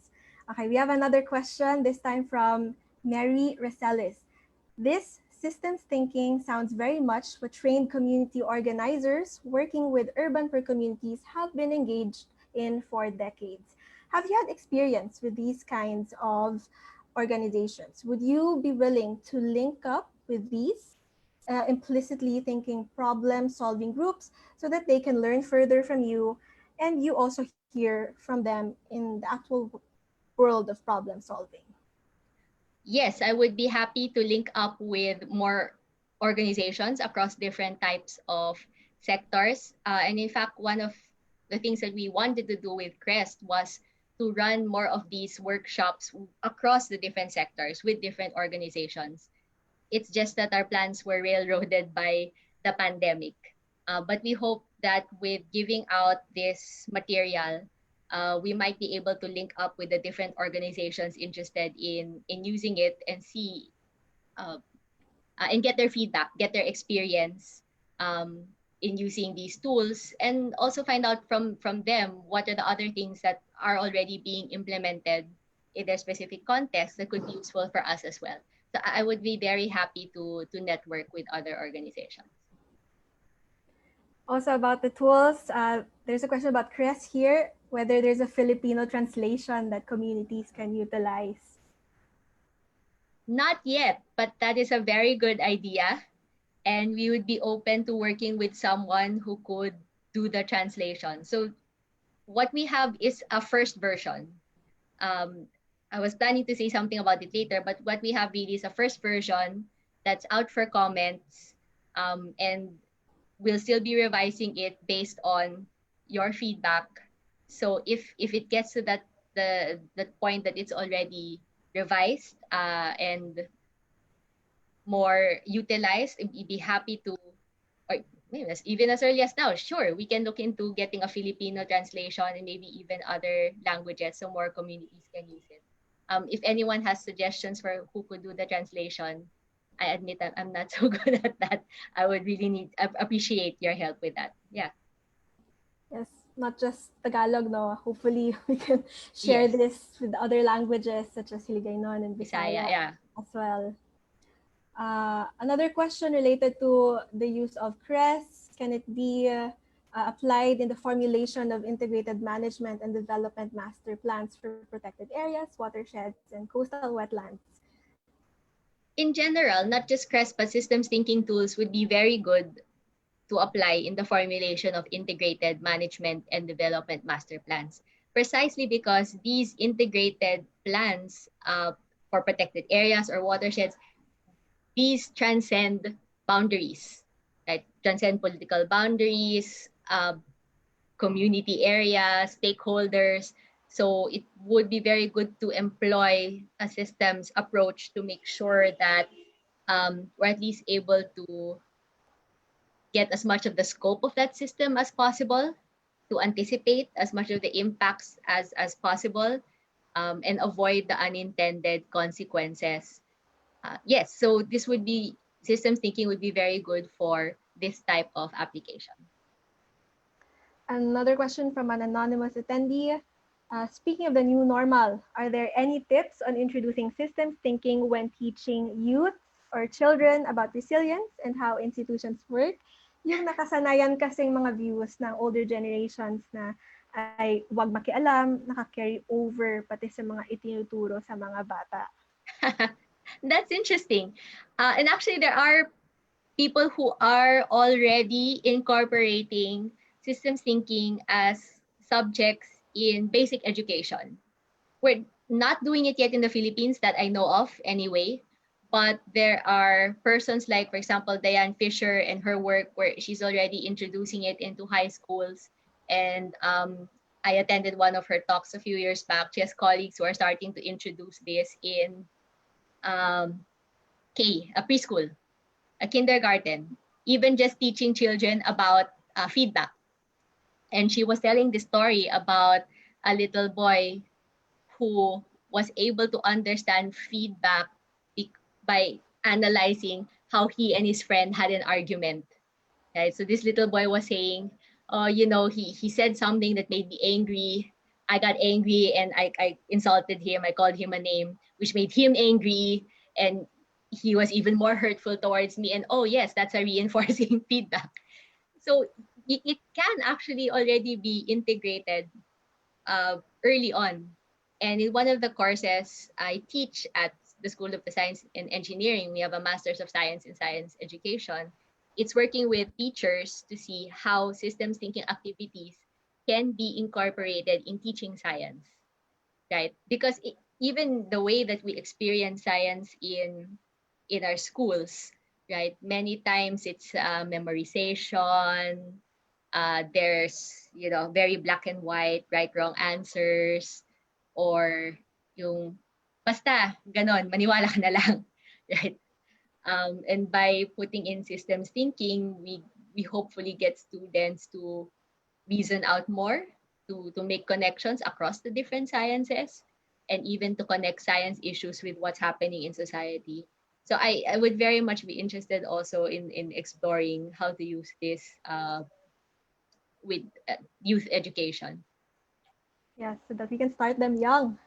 Speaker 5: Okay, we have another question, this time from Mary Reselis. This systems thinking sounds very much what trained community organizers working with urban per communities have been engaged in for decades. Have you had experience with these kinds of organizations? Would you be willing to link up with these implicitly thinking problem solving groups so that they can learn further from you and you also hear from them in the actual world of problem solving?
Speaker 4: Yes, I would be happy to link up with more organizations across different types of sectors. And in fact, one of the things that we wanted to do with CResT was to run more of these workshops across the different sectors with different organizations. It's just that our plans were railroaded by the pandemic. But we hope that with giving out this material, we might be able to link up with the different organizations interested in using it and see and get their feedback, get their experience um, in using these tools, and also find out from them what are the other things that are already being implemented in their specific context that could be useful for us as well. So I would be very happy to network with other organizations.
Speaker 5: Also about the tools, there's a question about CResT here, whether there's a Filipino translation that communities can utilize.
Speaker 4: Not yet, but that is a very good idea. And we would be open to working with someone who could do the translation. So what we have is a first version. I was planning to say something about it later, but what we have really is a first version that's out for comments, and we'll still be revising it based on your feedback. So if it gets to the point that it's already revised and more utilized, we'd be happy to, or maybe even as early as now, sure, we can look into getting a Filipino translation and maybe even other languages so more communities can use it. If anyone has suggestions for who could do the translation, I admit that I'm not so good at that. I would really appreciate your help with that. Yeah.
Speaker 5: Yes, not just Tagalog, no. Hopefully we can share
Speaker 4: Yes.
Speaker 5: this with other languages such as Hiligaynon and
Speaker 4: Bisaya,
Speaker 5: Bisaya
Speaker 4: yeah.
Speaker 5: as well. Another question related to the use of CResT, can it be applied in the formulation of integrated management and development master plans for protected areas, watersheds, and coastal wetlands?
Speaker 4: In general, not just CResT, but systems thinking tools would be very good to apply in the formulation of integrated management and development master plans, precisely because these integrated plans for protected areas or watersheds, these transcend boundaries, right? Transcend political boundaries, community areas, stakeholders. So it would be very good to employ a systems approach to make sure that we're at least able to get as much of the scope of that system as possible, to anticipate as much of the impacts as possible, and avoid the unintended consequences. Yes, so this would be, systems thinking would be very good for this type of application.
Speaker 5: Another question from an anonymous attendee. Speaking of the new normal, are there any tips on introducing systems thinking when teaching youth or children about resilience and how institutions work? Yung nakasanayan kasing mga views ng older generations na ay wag makialam, naka-carry over pati sa mga itinuturo sa mga bata.
Speaker 4: That's interesting. And actually, there are people who are already incorporating systems thinking as subjects in basic education. We're not doing it yet in the Philippines that I know of anyway, but there are persons like, for example, Diane Fisher and her work where she's already introducing it into high schools. And I attended one of her talks a few years back. She has colleagues who are starting to introduce this in a preschool, a kindergarten, even just teaching children about feedback. And she was telling the story about a little boy who was able to understand feedback by analyzing how he and his friend had an argument. Right? So this little boy was saying, oh, he said something that made me angry. I got angry and I insulted him. I called him a name, which made him angry. And he was even more hurtful towards me. And oh, yes, that's a reinforcing feedback. So it can actually already be integrated early on. And in one of the courses I teach at the School of the Science and Engineering, we have a Master's of Science in Science Education. It's working with teachers to see how systems thinking activities can be incorporated in teaching science, right? Because even the way that we experience science in our schools right? Many times it's memorization. There's, very black and white, right, wrong answers, or yung basta ganon, maniwala ka na lang, right? And by putting in systems thinking, we hopefully get students to reason out more, to make connections across the different sciences, and even to connect science issues with what's happening in society. So I would very much be interested also in exploring how to use this with youth education.
Speaker 5: Yes, so that we can start them young.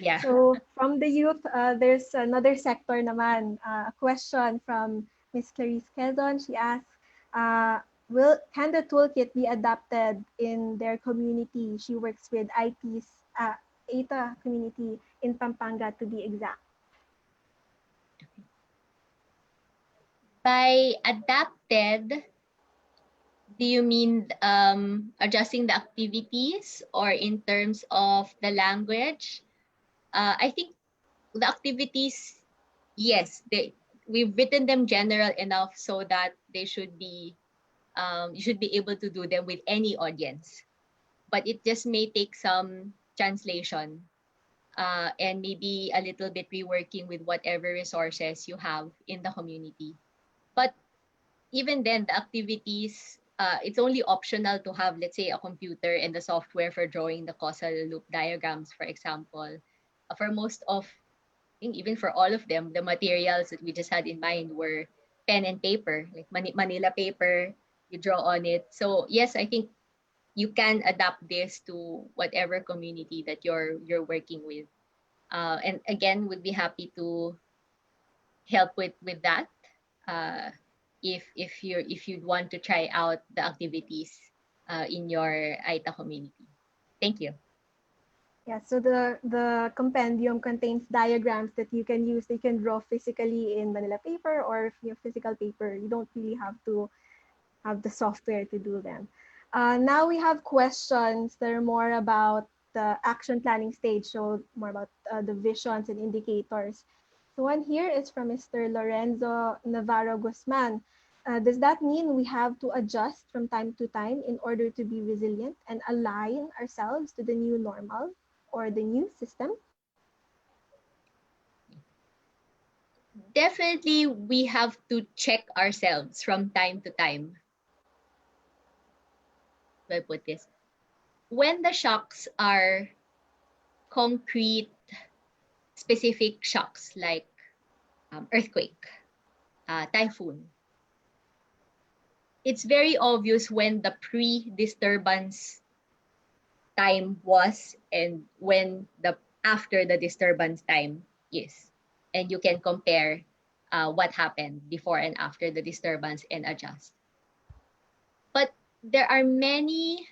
Speaker 4: Yeah.
Speaker 5: So from the youth, there's another sector naman. A question from Ms. Clarice Quezon. She asks, can the toolkit be adapted in their community? She works with ATA community in Pampanga, to be exact.
Speaker 4: By adapted, do you mean adjusting the activities or in terms of the language? I think the activities, yes, we've written them general enough so that they should be you should be able to do them with any audience. But it just may take some translation and maybe a little bit reworking with whatever resources you have in the community. But even then, the activities, it's only optional to have, let's say, a computer and the software for drawing the causal loop diagrams, for example. For most of, I think even for all of them, the materials that we just had in mind were pen and paper, like Manila paper, you draw on it. So yes, I think you can adapt this to whatever community that you're working with. And again, would be happy to help with that. Uh, if you'd want to try out the activities in your AITA community. Thank you.
Speaker 5: Yeah, so the compendium contains diagrams that you can use. You can draw physically in Manila paper or if you have physical paper. You don't really have to have the software to do them. Now we have questions that are more about the action planning stage, so more about the visions and indicators. So one here is from Mr. Lorenzo Navarro Guzman. Does that mean we have to adjust from time to time in order to be resilient and align ourselves to the new normal or the new system?
Speaker 4: Definitely, we have to check ourselves from time to time. How do I put this? When the shocks are concrete, specific shocks like earthquake, typhoon, it's very obvious when the pre-disturbance time was and when the after the disturbance time is. And you can compare what happened before and after the disturbance and adjust. But there are many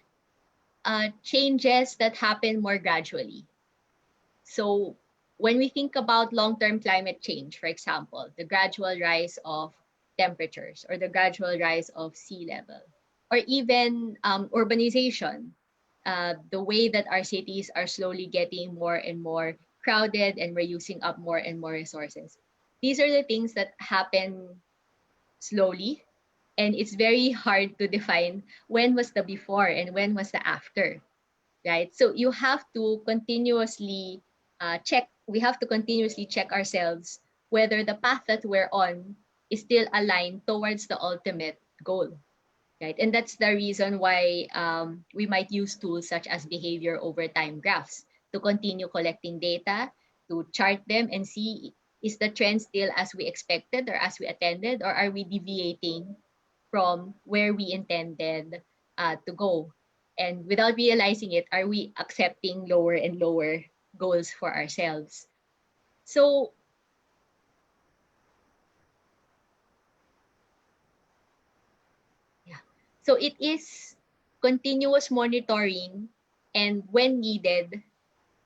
Speaker 4: changes that happen more gradually. So when we think about long-term climate change, for example, the gradual rise of temperatures or the gradual rise of sea level, or even urbanization, the way that our cities are slowly getting more and more crowded and we're using up more and more resources. These are the things that happen slowly, and it's very hard to define when was the before and when was the after, right? So you have to continuously we have to continuously check ourselves whether the path that we're on is still aligned towards the ultimate goal, right? And that's the reason why we might use tools such as behavior over time graphs to continue collecting data, to chart them and see, is the trend still as we expected or as we attended, or are we deviating from where we intended to go? And without realizing it, are we accepting lower and lower goals for ourselves? So yeah, so it is continuous monitoring, and when needed,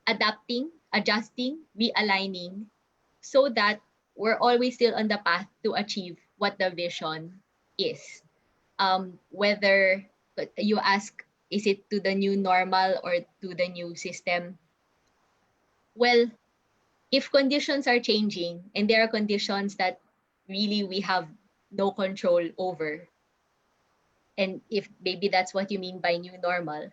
Speaker 4: adapting, adjusting, realigning, so that we're always still on the path to achieve what the vision is. Whether you ask, is it to the new normal or to the new system? Well, if conditions are changing and there are conditions that really we have no control over, and if maybe that's what you mean by new normal,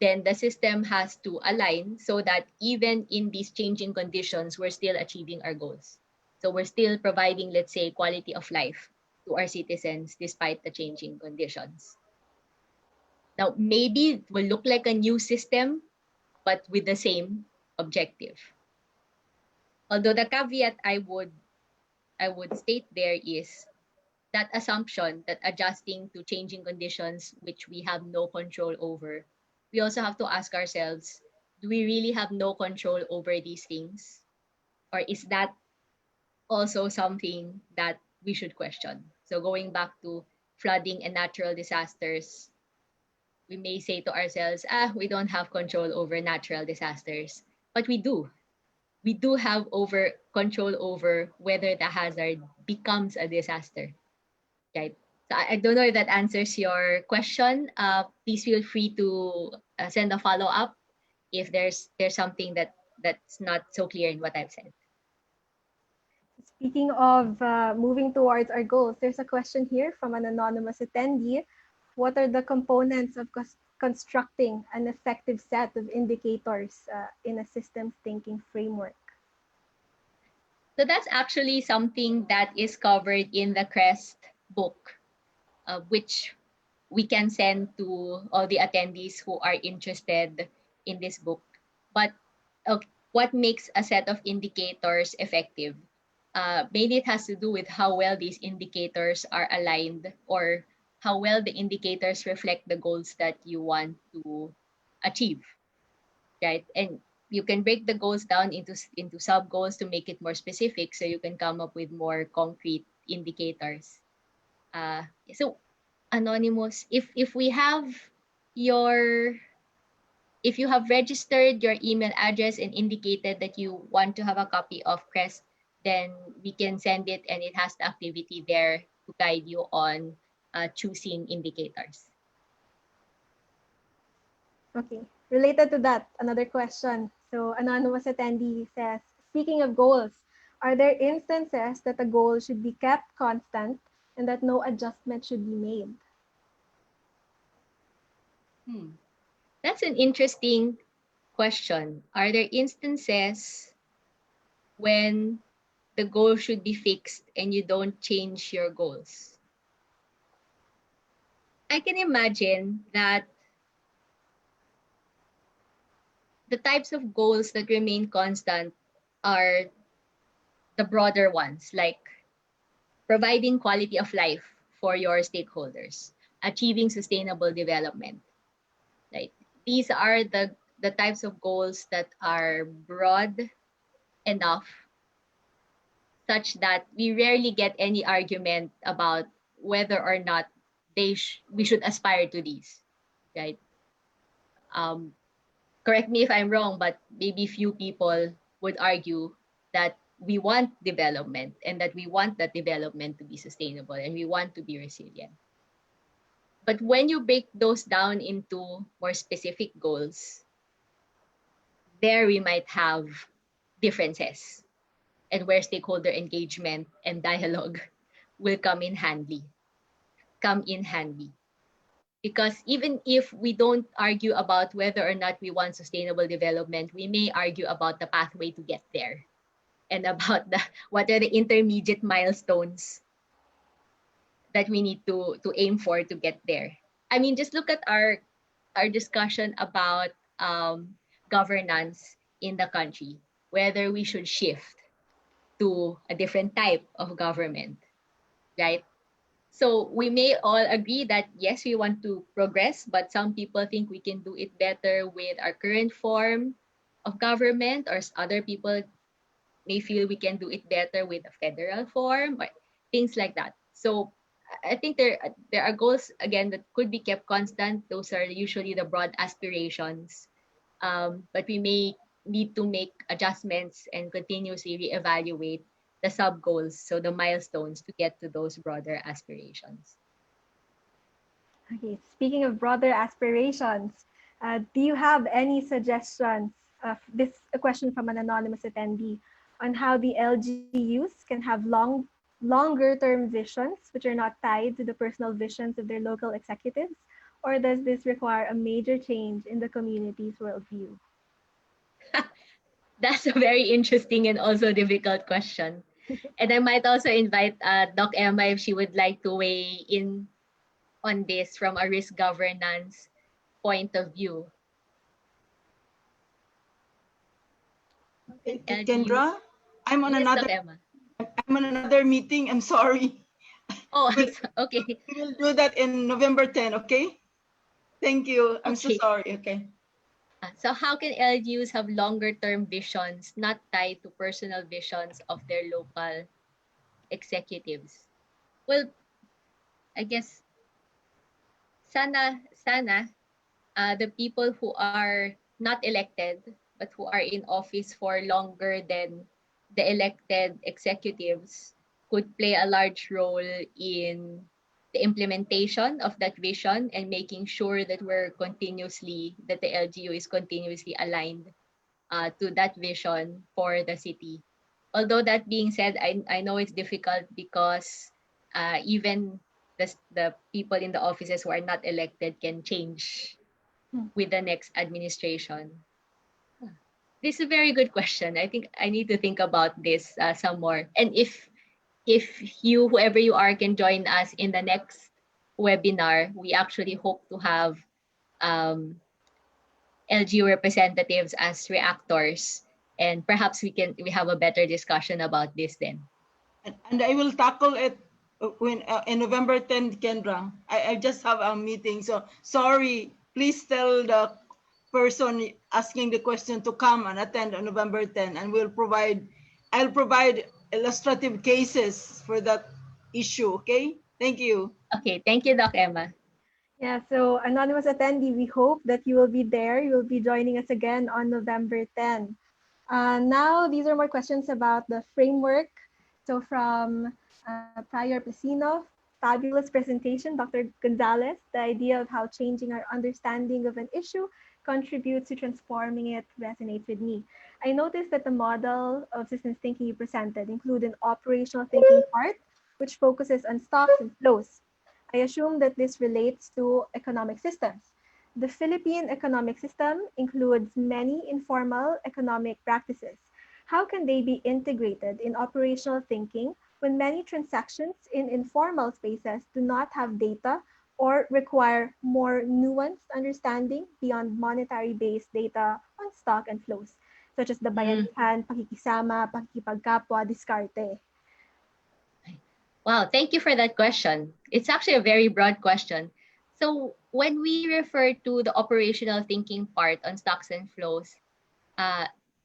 Speaker 4: then the system has to align so that even in these changing conditions, we're still achieving our goals. So we're still providing, let's say, quality of life to our citizens despite the changing conditions. Now, maybe it will look like a new system, but with the same objective. Although the caveat I would state there is that assumption that adjusting to changing conditions which we have no control over, we also have to ask ourselves, do we really have no control over these things? Or is that also something that we should question? So going back to flooding and natural disasters, we may say to ourselves, we don't have control over natural disasters, but we do. We do have control over whether the hazard becomes a disaster, right? So I don't know if that answers your question. Please feel free to send a follow up if there's something that's not so clear in what I've said.
Speaker 5: Speaking of moving towards our goals, there's a question here from an anonymous attendee. What are the components of constructing an effective set of indicators in a systems thinking framework?
Speaker 4: So that's actually something that is covered in the CResT book, which we can send to all the attendees who are interested in this book. But what makes a set of indicators effective? Mainly it has to do with how well these indicators are aligned, or how well the indicators reflect the goals that you want to achieve, right? And you can break the goals down into sub goals to make it more specific, so you can come up with more concrete indicators. So anonymous, if we have your if you have registered your email address and indicated that you want to have a copy of CResT, then we can send it and it has the activity there to guide you on choosing indicators.
Speaker 5: Okay, related to that, another question. So anonymous attendee says, speaking of goals, are there instances that a goal should be kept constant and that no adjustment should be made?
Speaker 4: That's an interesting question. Are there instances when the goal should be fixed and you don't change your goals? I can imagine that the types of goals that remain constant are the broader ones, like providing quality of life for your stakeholders, achieving sustainable development. Right? These are the types of goals that are broad enough such that we rarely get any argument about whether or not we should aspire to these, right? Correct me if I'm wrong, but maybe few people would argue that we want development and that we want that development to be sustainable and we want to be resilient. But when you break those down into more specific goals, there we might have differences, and where stakeholder engagement and dialogue will come in handy. Because even if we don't argue about whether or not we want sustainable development, we may argue about the pathway to get there and about what are the intermediate milestones that we need to aim for to get there. I mean, just look at our discussion about governance in the country, whether we should shift to a different type of government, right? So we may all agree that yes, we want to progress, but some people think we can do it better with our current form of government, or other people may feel we can do it better with a federal form, or things like that. So I think there are goals again that could be kept constant. Those are usually the broad aspirations, but we may need to make adjustments and continuously reevaluate the sub goals, so the milestones to get to those broader aspirations.
Speaker 5: Okay, speaking of broader aspirations, do you have any suggestions? This a question from an anonymous attendee on how the LGUs can have longer term visions, which are not tied to the personal visions of their local executives? Or does this require a major change in the community's worldview?
Speaker 4: That's a very interesting and also difficult question. And I might also invite Doc Emma if she would like to weigh in on this from a risk governance point of view. LGUs.
Speaker 2: Kendra, I'm on
Speaker 4: Yes, Doc
Speaker 2: another
Speaker 4: Emma.
Speaker 2: I'm on another meeting. I'm sorry.
Speaker 4: Oh, okay.
Speaker 2: We will do that in November 10, okay? Thank you. I'm so
Speaker 4: Okay.
Speaker 2: sorry. Okay.
Speaker 4: So how can LGUs have longer term visions not tied to personal visions of their local executives? Well, I guess sana the people who are not elected but who are in office for longer than the elected executives could play a large role in the implementation of that vision and making sure that that the LGU is continuously aligned to that vision for the city. Although that being said, I know it's difficult because even the people in the offices who are not elected can change with the next administration. This is a very good question. I think I need to think about this some more. And if you, whoever you are, can join us in the next webinar, we actually hope to have um, LGU representatives as reactors, and perhaps we have a better discussion about this then.
Speaker 2: And I will tackle it when in November 10, Kendra. I just have a meeting, so sorry. Please tell the person asking the question to come and attend on November 10, and I'll provide illustrative cases for that issue. Okay. Thank you.
Speaker 4: Okay, thank you, Doc Emma.
Speaker 5: Yeah, so anonymous attendee, we hope that you will be there. You will be joining us again on November 10. Now, these are more questions about the framework. So from Prior Placino, fabulous presentation, Dr. Gonzalez, the idea of how changing our understanding of an issue contributes to transforming it resonates with me. I noticed that the model of systems thinking you presented include an operational thinking part, which focuses on stocks and flows. I assume that this relates to economic systems. The Philippine economic system includes many informal economic practices. How can they be integrated in operational thinking when many transactions in informal spaces do not have data or require more nuanced understanding beyond monetary-based data on stock and flows, such as the bayanihan, pakikisama, pakikipagkapwa, diskarte?
Speaker 4: Wow, thank you for that question. It's actually a very broad question. So when we refer to the operational thinking part on stocks and flows,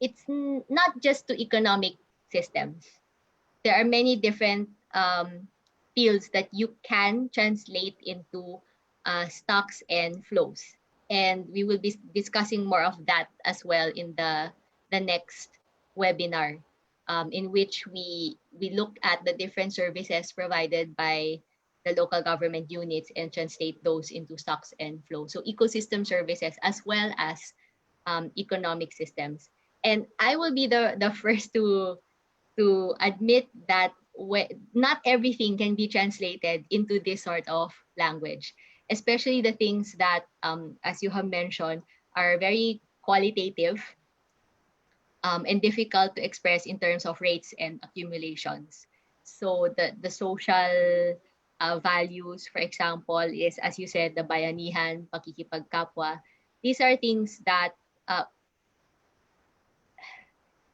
Speaker 4: it's not just to economic systems. There are many different fields that you can translate into stocks and flows. And we will be discussing more of that as well in the next webinar, in which we look at the different services provided by the local government units and translate those into stocks and flows. So ecosystem services as well as economic systems. And I will be the first to admit that not everything can be translated into this sort of language, especially the things that, as you have mentioned, are very qualitative and difficult to express in terms of rates and accumulations. So the social values, for example, is, as you said, the bayanihan, pakikipagkapwa. These are things that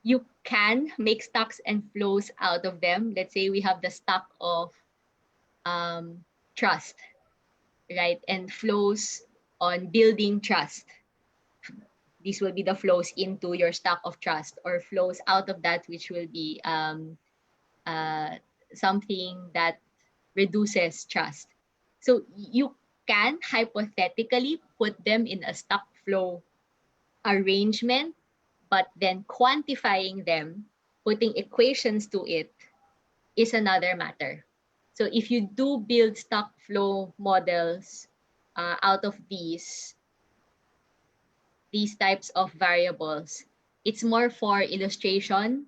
Speaker 4: you can make stocks and flows out of them. Let's say we have the stock of trust, right? And flows on building trust. These will be the flows into your stock of trust, or flows out of that, which will be something that reduces trust. So you can hypothetically put them in a stock flow arrangement, but then quantifying them, putting equations to it, is another matter. So if you do build stock flow models out of these types of variables, it's more for illustration,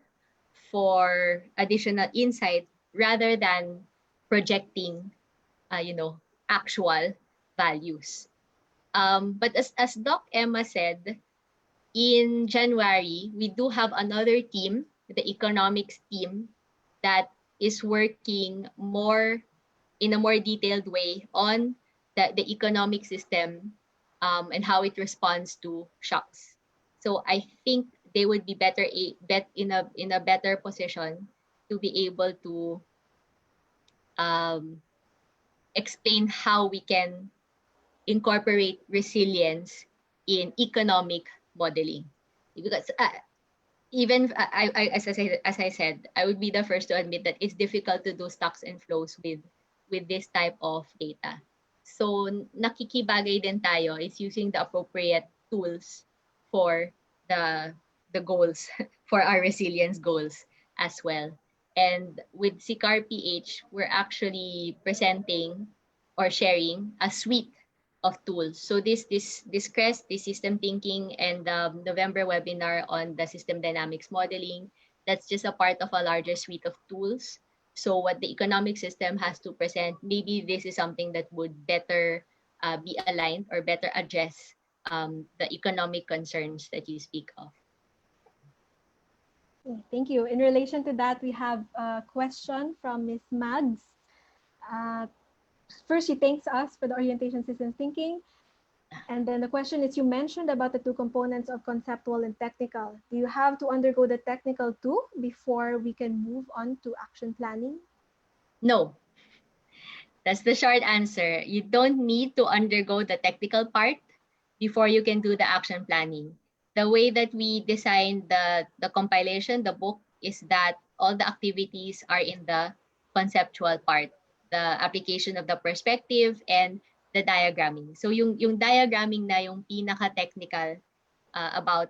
Speaker 4: for additional insight, rather than projecting, actual values. But as Doc Emma said, in January, we do have another team, the economics team, that is working more in a more detailed way on the economic system and how it responds to shocks. So I think they would be in a better position to be able to um, explain how we can incorporate resilience in economic modeling. Because even as I said, I would be the first to admit that it's difficult to do stocks and flows with this type of data. So nakikibagay din tayo is using the appropriate tools for the goals for our resilience goals as well. And with CCARPH, we're actually presenting or sharing a suite of tools. So this CResT, this system thinking, and the November webinar on the system dynamics modeling, that's just a part of a larger suite of tools. So what the economic system has to present, maybe this is something that would better be aligned or better address the economic concerns that you speak of.
Speaker 5: Thank you. In relation to that, we have a question from Ms. Mags. First, she thanks us for the orientation systems thinking. And then the question is, you mentioned about the two components of conceptual and technical. Do you have to undergo the technical too before we can move on to action planning?
Speaker 4: No. That's the short answer. You don't need to undergo the technical part before you can do the action planning. The way that we designed the compilation, the book, is that all the activities are in the conceptual part, the application of the perspective and the diagramming. So yung diagramming na yung pinaka-technical about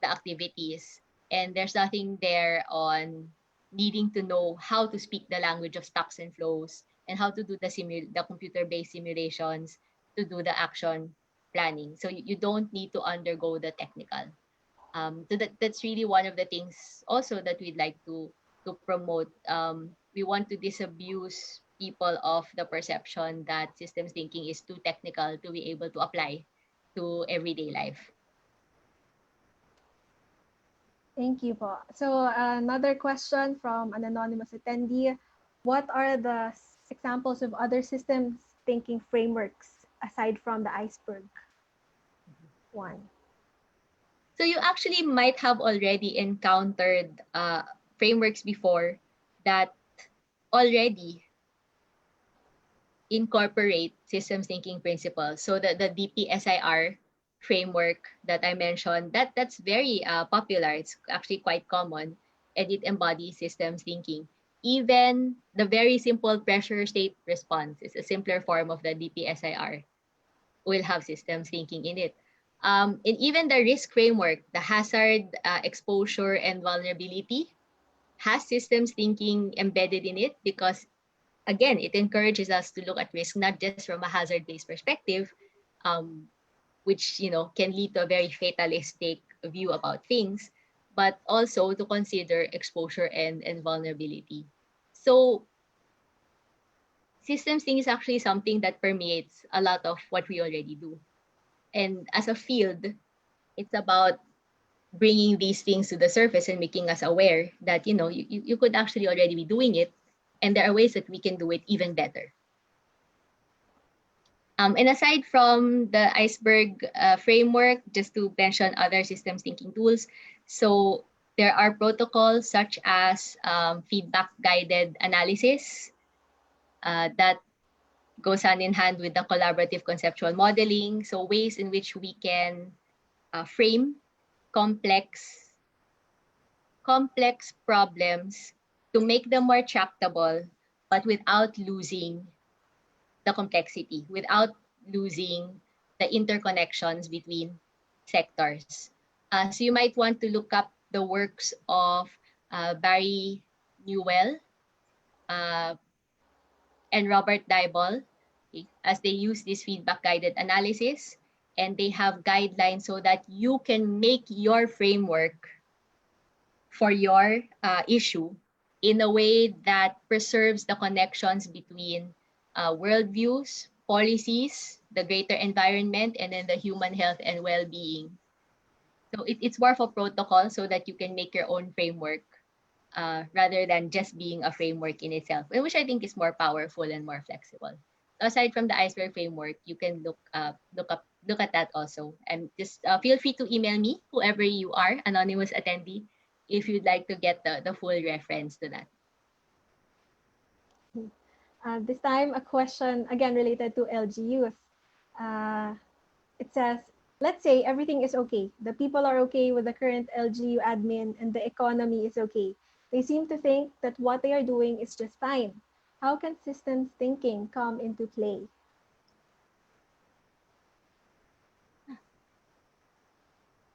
Speaker 4: the activities. And there's nothing there on needing to know how to speak the language of stocks and flows and how to do the computer-based simulations to do the action planning. So you don't need to undergo the technical. So that's really one of the things also that we'd like to promote. We want to disabuse people of the perception that systems thinking is too technical to be able to apply to everyday life.
Speaker 5: Thank you po. So another question from an anonymous attendee. What are the examples of other systems thinking frameworks aside from the Iceberg one?
Speaker 4: So you actually might have already encountered frameworks before that already incorporate systems thinking principles. So the DPSIR framework that I mentioned, that's very popular. It's actually quite common, and it embodies systems thinking. Even the very simple pressure state response is a simpler form of the DPSIR. Will have systems thinking in it. And even the risk framework, the hazard, exposure, and vulnerability has systems thinking embedded in it because, again, it encourages us to look at risk not just from a hazard-based perspective, which can lead to a very fatalistic view about things, but also to consider exposure and vulnerability. So systems thinking is actually something that permeates a lot of what we already do. And as a field, it's about bringing these things to the surface and making us aware that you could actually already be doing it, and there are ways that we can do it even better. And aside from the Iceberg framework, just to mention other systems thinking tools, so there are protocols such as feedback guided analysis that goes hand in hand with the collaborative conceptual modeling. So ways in which we can frame complex problems to make them more tractable, but without losing the complexity, without losing the interconnections between sectors. So you might want to look up the works of Barry Newell and Robert Dyball, as they use this feedback guided analysis, and they have guidelines so that you can make your framework for your issue in a way that preserves the connections between worldviews, policies, the greater environment, and then the human health and well-being. So it's more of a protocol so that you can make your own framework rather than just being a framework in itself, which I think is more powerful and more flexible. Aside from the Iceberg Framework, you can look at that also. And just feel free to email me, whoever you are, anonymous attendee, if you'd like to get the full reference to that.
Speaker 5: This time, a question again related to LGUs. It says, let's say everything is okay. The people are okay with the current LGU admin and the economy is okay. They seem to think that what they are doing is just fine. How can systems thinking come into play?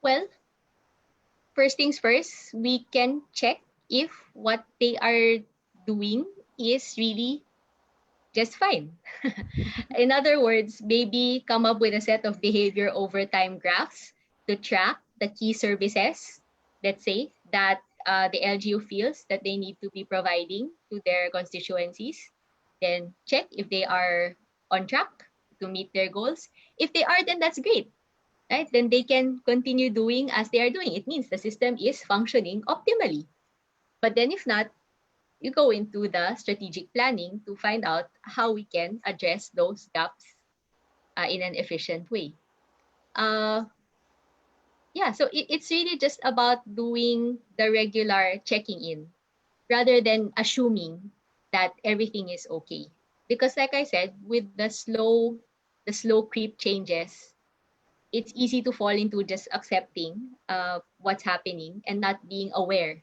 Speaker 4: Well, first things first, we can check if what they are doing is really just fine. In other words, maybe come up with a set of behavior over time graphs to track the key services, let's say, that the LGU feels that they need to be providing to their constituencies. Then check if they are on track to meet their goals. If they are, then that's great, right? Then they can continue doing as they are doing. It means the system is functioning optimally. But then if not, you go into the strategic planning to find out how we can address those gaps in an efficient way. Yeah, so it's really just about doing the regular checking in rather than assuming that everything is okay. Because like I said, with the slow creep changes, it's easy to fall into just accepting what's happening and not being aware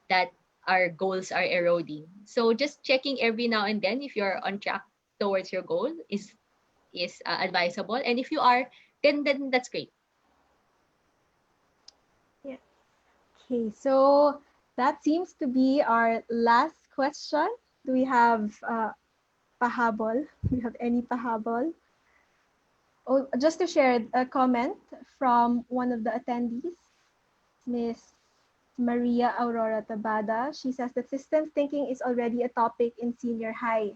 Speaker 4: that our goals are eroding. So just checking every now and then if you're on track towards your goal is advisable, and if you are, then that's great.
Speaker 5: Yeah. Okay, so that seems to be our last question. Do we have pahabol? Do we have any pahabol? Oh, just to share a comment from one of the attendees, Miss Maria Aurora Tabada. She says that systems thinking is already a topic in senior high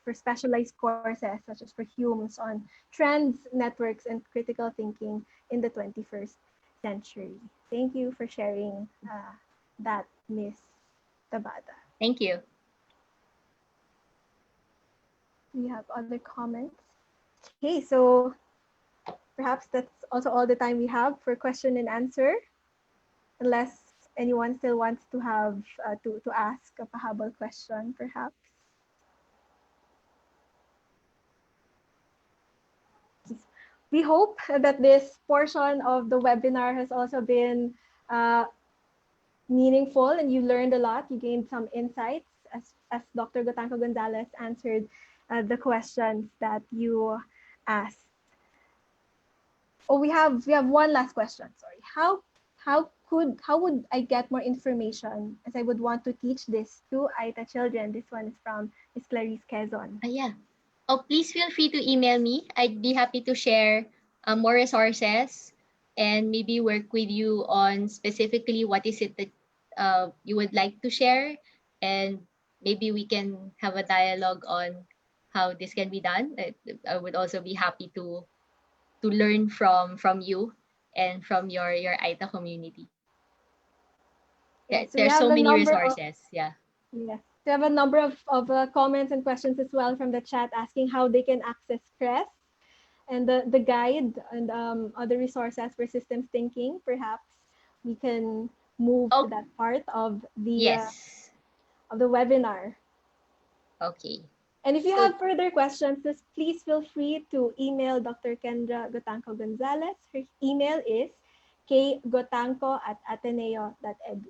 Speaker 5: for specialized courses, such as for Humes on trends, networks, and critical thinking in the 21st century. Thank you for sharing that, Miss Tabada.
Speaker 4: Thank you.
Speaker 5: We have other comments. Okay, so perhaps that's also all the time we have for question and answer, unless anyone still wants to have to ask a pahabol question, perhaps. We hope that this portion of the webinar has also been meaningful and you learned a lot. You gained some insights as Dr. Gotanco Gonzalez answered the questions that you asked. Oh, we have one last question. Sorry. How would I get more information as I would want to teach this to Aita children? This one is from Ms. Clarice Quezon.
Speaker 4: Yeah. Oh, please feel free to email me. I'd be happy to share more resources and maybe work with you on specifically what is it that you would like to share, and maybe we can have a dialogue on how this can be done. I would also be happy to learn from you and from your Aita community.
Speaker 5: Yeah, so
Speaker 4: There's so many resources. Yeah.
Speaker 5: Yes. We have a number of comments and questions as well from the chat asking how they can access CResT and the guide and other resources for systems thinking. Perhaps we can move to that part of the of the webinar.
Speaker 4: Okay.
Speaker 5: And if you have further questions, just please feel free to email Dr. Kendra Gotanco Gonzalez. Her email is kgotanco@ateneo.edu.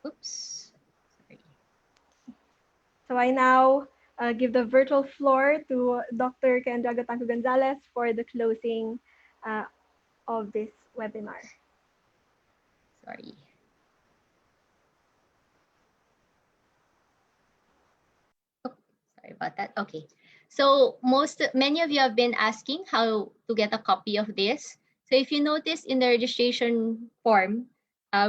Speaker 4: Oops. Sorry.
Speaker 5: So I now give the virtual floor to Dr. Kendra Gotanco Gonzalez for the closing of this webinar.
Speaker 4: Sorry. Oh, sorry about that. Okay. So many of you have been asking how to get a copy of this. So if you notice in the registration form,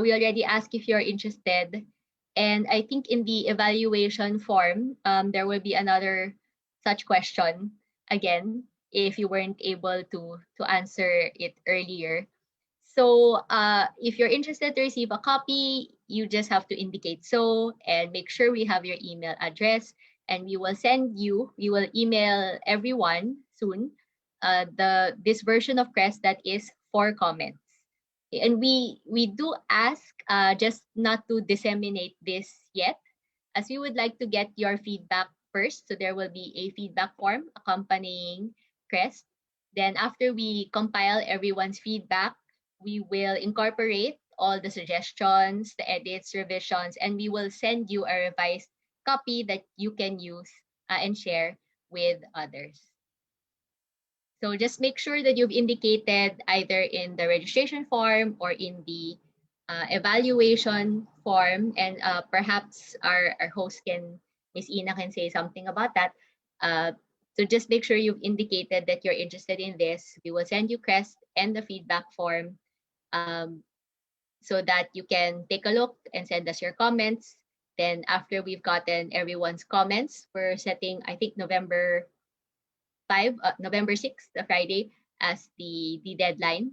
Speaker 4: We already asked if you're interested. And I think in the evaluation form, there will be another such question again if you weren't able to answer it earlier. So if you're interested to receive a copy, you just have to indicate so and make sure we have your email address, and we will email everyone soon this version of CResT that is for comments. And we do ask just not to disseminate this yet, as we would like to get your feedback first. So there will be a feedback form accompanying CResT. Then after we compile everyone's feedback, we will incorporate all the suggestions, the edits, revisions, and we will send you a revised copy that you can use and share with others. So just make sure that you've indicated either in the registration form or in the evaluation form, and perhaps our host Ms. Ina can say something about that. So just make sure you've indicated that you're interested in this. We will send you CResT and the feedback form so that you can take a look and send us your comments. Then after we've gotten everyone's comments, we're setting, I think, November 6th, the Friday, as the deadline.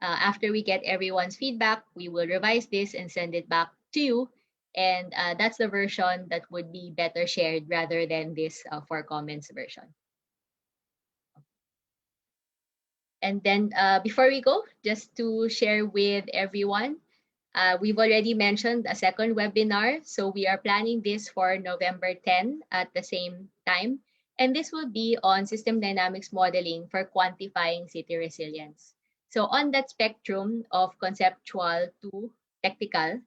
Speaker 4: After we get everyone's feedback, we will revise this and send it back to you. And that's the version that would be better shared rather than this for comments version. And then before we go, just to share with everyone, we've already mentioned a second webinar. So we are planning this for November 10 at the same time. And this will be on system dynamics modeling for quantifying city resilience. So on that spectrum of conceptual to technical,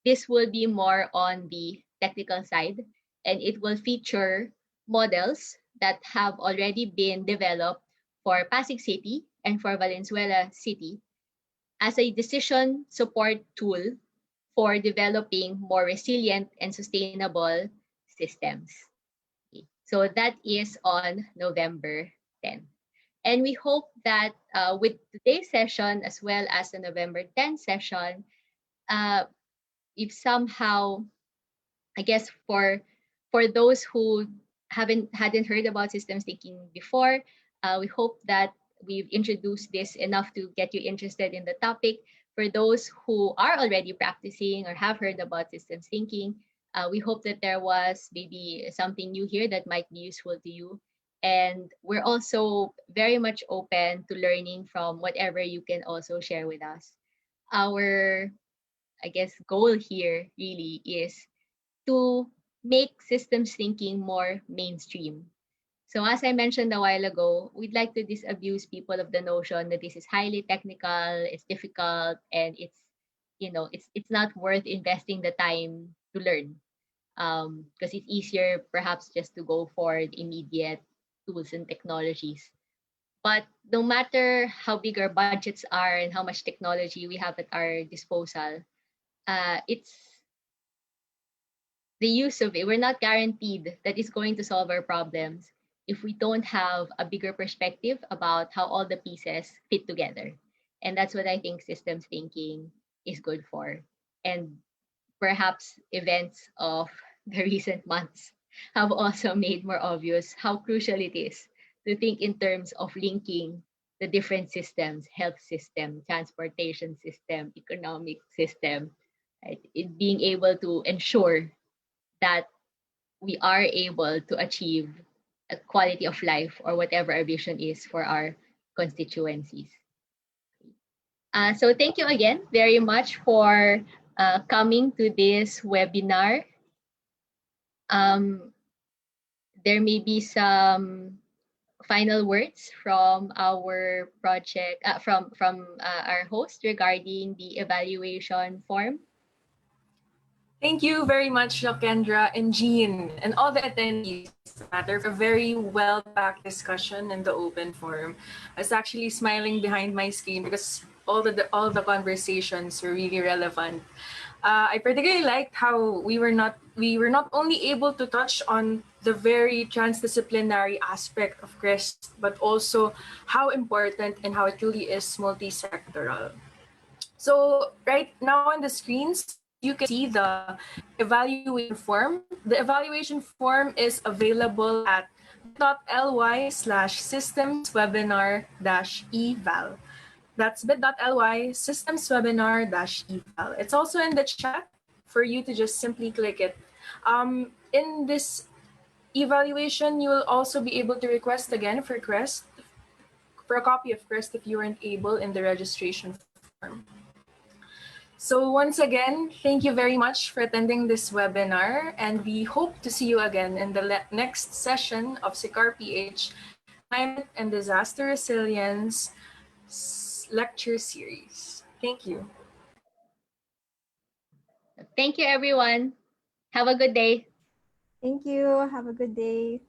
Speaker 4: this will be more on the technical side, and it will feature models that have already been developed for Pasig City and for Valenzuela City as a decision support tool for developing more resilient and sustainable systems. So that is on November 10. And we hope that with today's session, as well as the November 10 session, if somehow, I guess for those who hadn't heard about systems thinking before, we hope that we've introduced this enough to get you interested in the topic. For those who are already practicing or have heard about systems thinking, we hope that there was maybe something new here that might be useful to you. And we're also very much open to learning from whatever you can also share with us. Our, I guess, goal here really is to make systems thinking more mainstream. So as I mentioned a while ago, we'd like to disabuse people of the notion that this is highly technical, it's difficult, and it's not worth investing the time to learn. Because it's easier perhaps just to go for the immediate tools and technologies. But no matter how big our budgets are and how much technology we have at our disposal, it's the use of it. We're not guaranteed that it's going to solve our problems if we don't have a bigger perspective about how all the pieces fit together. And that's what I think systems thinking is good for. And perhaps events of the recent months have also made more obvious how crucial it is to think in terms of linking the different systems: health system, transportation system, economic system, right? In being able to ensure that we are able to achieve a quality of life or whatever our vision is for our constituencies. So thank you again very much for coming to this webinar. There may be some final words from our project, from our host regarding the evaluation form.
Speaker 1: Thank you very much, Kendra and Jean, and all the attendees matter for a very well-packed discussion in the open forum. I was actually smiling behind my screen because all the conversations were really relevant. I particularly liked how we were not only able to touch on the very transdisciplinary aspect of CResT, but also how important and how it truly is multi-sectoral. So right now on the screens, you can see the evaluation form. The evaluation form is available at bit.ly/systemswebinar-eval. That's bit.ly/systemswebinar-eval. It's also in the chat for you to just simply click it. In this evaluation, you will also be able to request again for CResT, for a copy of CResT if you weren't able in the registration form. So once again, thank you very much for attending this webinar, and we hope to see you again in the next session of CCARPH Climate and Disaster Resilience lecture series. Thank you.
Speaker 4: Thank you, everyone. Have a good day.
Speaker 5: Thank you. Have a good day.